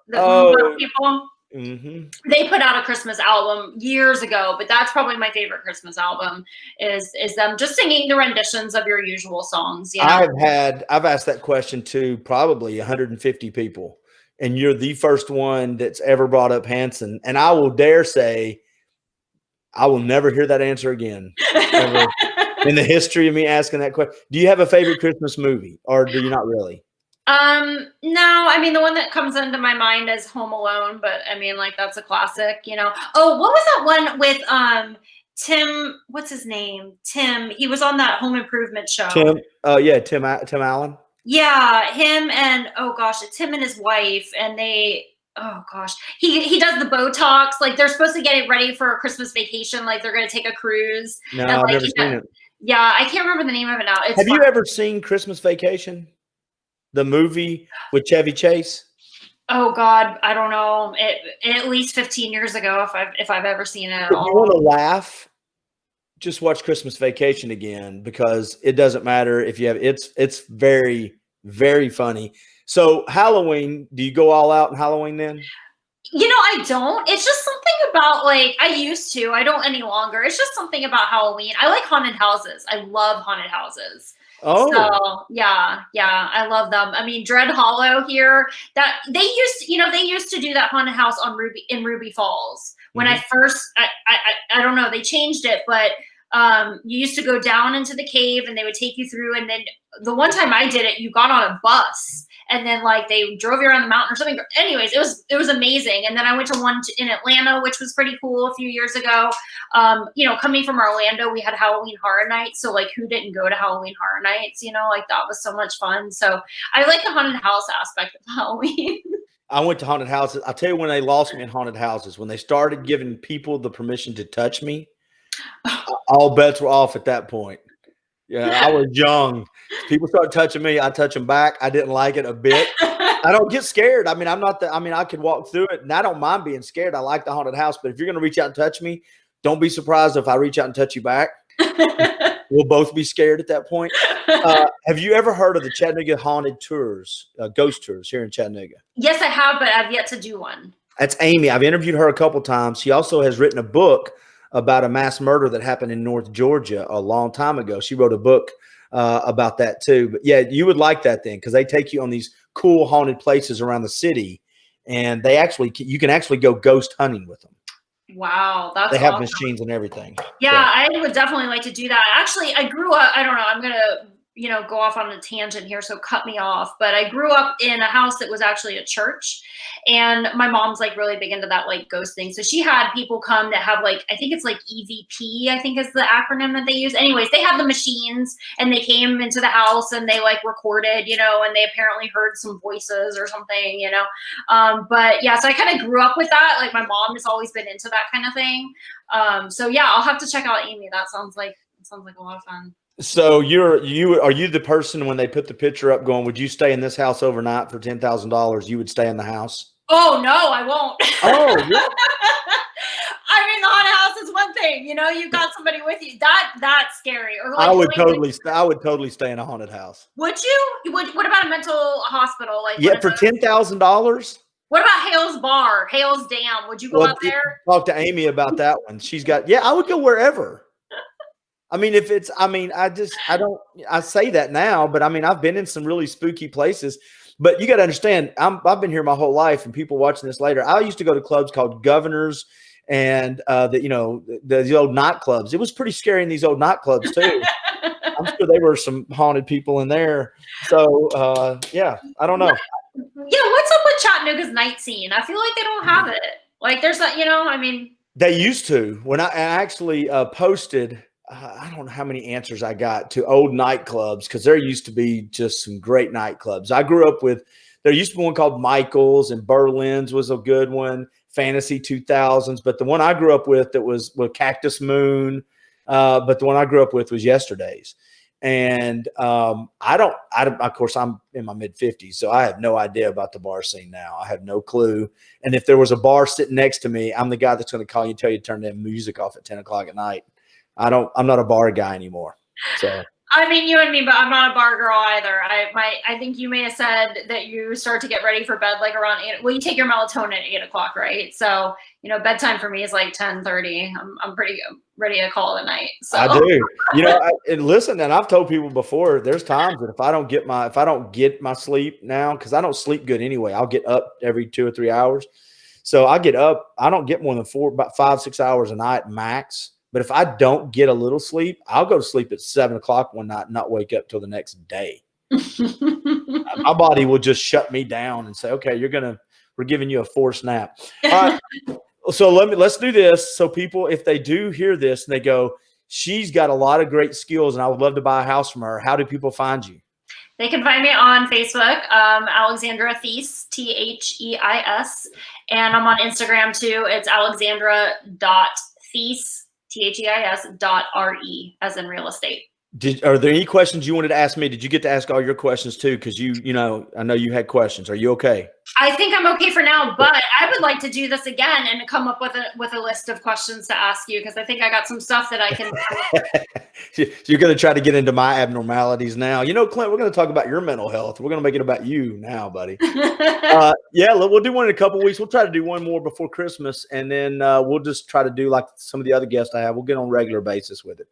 the Oh, people. Mm-hmm. They put out a Christmas album years ago, but that's probably my favorite Christmas album is them just singing the renditions of your usual songs. You know? I've asked that question to probably 150 people, and you're the first one that's ever brought up Hanson. And I will dare say, I will never hear that answer again ever in the history of me asking that question. Do you have a favorite Christmas movie, or do you not really? No, I mean, the one that comes into my mind is Home Alone, but I mean, like, that's a classic, you know. Oh, what was that one with, Tim, what's his name? Tim, he was on that Home Improvement show. Tim Allen. Yeah, him and, oh gosh, it's him and his wife, and they, oh gosh, he does the Botox, like, they're supposed to get it ready for a Christmas vacation, like, they're going to take a cruise. No, and, I've like, never seen it. Yeah, I can't remember the name of it now. Have you ever seen Christmas Vacation? The movie with Chevy Chase? Oh God, I don't know. At least 15 years ago, if I've ever seen it at all. If you want to laugh, just watch Christmas Vacation again, because it doesn't matter if you have it's very, very funny. So Halloween, do you go all out in Halloween then? You know, I don't. It's just something about, like, I used to. I don't any longer. It's just something about Halloween. I like haunted houses. I love haunted houses. Oh, so yeah, I love them. I mean, Dread Hollow here, that they used to do that haunted house on Ruby Falls. When I first, I don't know, they changed it, but you used to go down into the cave and they would take you through. And then the one time I did it, you got on a bus and then like they drove you around the mountain or something. Anyways, it was amazing. And then I went to one in Atlanta, which was pretty cool a few years ago. Coming from Orlando, we had Halloween Horror Nights. So like, who didn't go to Halloween Horror Nights? You know, like that was so much fun. So I like the haunted house aspect of Halloween. I went to haunted houses. I'll tell you when they lost me in haunted houses, when they started giving people the permission to touch me, all bets were off at that point. Yeah, I was young. People started touching me. I touch them back. I didn't like it a bit. I don't get scared. I mean, I could walk through it and I don't mind being scared. I like the haunted house, but if you're going to reach out and touch me, don't be surprised if I reach out and touch you back. We'll both be scared at that point. Have you ever heard of the Chattanooga Haunted Tours, ghost tours here in Chattanooga? Yes, I have, but I've yet to do one. That's Amy. I've interviewed her a couple times. She also has written a book about a mass murder that happened in North Georgia a long time ago. She wrote a book about that too. But yeah, you would like that then, because they take you on these cool haunted places around the city, and you can actually go ghost hunting with them. Wow, they have awesome machines and everything. Yeah, so I would definitely like to do that. Actually, I grew up, I don't know, I'm going to go off on a tangent here, so cut me off. But I grew up in a house that was actually a church, and my mom's like really big into that like ghost thing. So she had people come that have like, I think it's like EVP, I think is the acronym that they use. Anyways, they had the machines and they came into the house and they like recorded, and they apparently heard some voices or something, But yeah, so I kind of grew up with that. Like my mom has always been into that kind of thing. So yeah, I'll have to check out Amy. That sounds like a lot of fun. So are you the person when they put the picture up going, would you stay in this house overnight for $10,000? You would stay in the house? Oh no, I won't. Oh, yeah. I mean, the haunted house is one thing, you've got somebody with you. That's scary. Or like, I would totally stay in a haunted house. Would you? What about a mental hospital? Like yeah, for $10,000. What about Hale's Bar, Hale's Dam? Would you go out there? Talk to Amy about that one. I would go wherever. I mean, I say that now, but I mean, I've been in some really spooky places, but you got to understand, I've been here my whole life, and people watching this later, I used to go to clubs called Governors and the old nightclubs. It was pretty scary in these old nightclubs too. I'm sure there were some haunted people in there. So yeah, I don't know. Yeah, what's up with Chattanooga's night scene? I feel like they don't have it. Like there's not, I mean, they used to. When I actually posted, I don't know how many answers I got to old nightclubs, because there used to be just some great nightclubs. I grew up with, there used to be one called Michael's, and Berlin's was a good one, Fantasy 2000s. But the one I grew up with that was with Cactus Moon. But the one I grew up with was Yesterday's. And of course, I'm in my mid 50s, so I have no idea about the bar scene now. I have no clue. And if there was a bar sitting next to me, I'm the guy that's going to call you and tell you to turn that music off at 10 o'clock at night. I'm not a bar guy anymore. So I mean, you and me, but I'm not a bar girl either. I think you may have said that you start to get ready for bed like around 8. Well, you take your melatonin at 8 o'clock, right? So, bedtime for me is like 10:30. I'm pretty ready to call it a night. So I do. And listen, and I've told people before, there's times that if I don't get my sleep now, because I don't sleep good anyway, I'll get up every 2 or 3 hours. So I get up, I don't get more than about 5-6 hours a night max. But if I don't get a little sleep, I'll go to sleep at 7 o'clock one night and not wake up till the next day. My body will just shut me down and say, okay, we're giving you a forced nap. All right. So let's do this. So people, if they do hear this and they go, she's got a lot of great skills and I would love to buy a house from her, how do people find you? They can find me on Facebook, Alexandra Theis, Theis. And I'm on Instagram too. It's alexandra.theis. Theis.re, as in real estate. Are there any questions you wanted to ask me? Did you get to ask all your questions too? Because I know you had questions. Are you okay? I think I'm okay for now, but I would like to do this again and come up with a list of questions to ask you, because I think I got some stuff that I can. You're going to try to get into my abnormalities now. Clint, we're going to talk about your mental health. We're going to make it about you now, buddy. Yeah, we'll do one in a couple of weeks. We'll try to do one more before Christmas, and then we'll just try to do like some of the other guests I have. We'll get on a regular basis with it.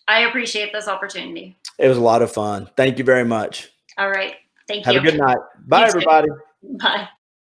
I appreciate this opportunity. It was a lot of fun. Thank you very much. All right. Thank you. Have a good night. Bye, everybody. Bye.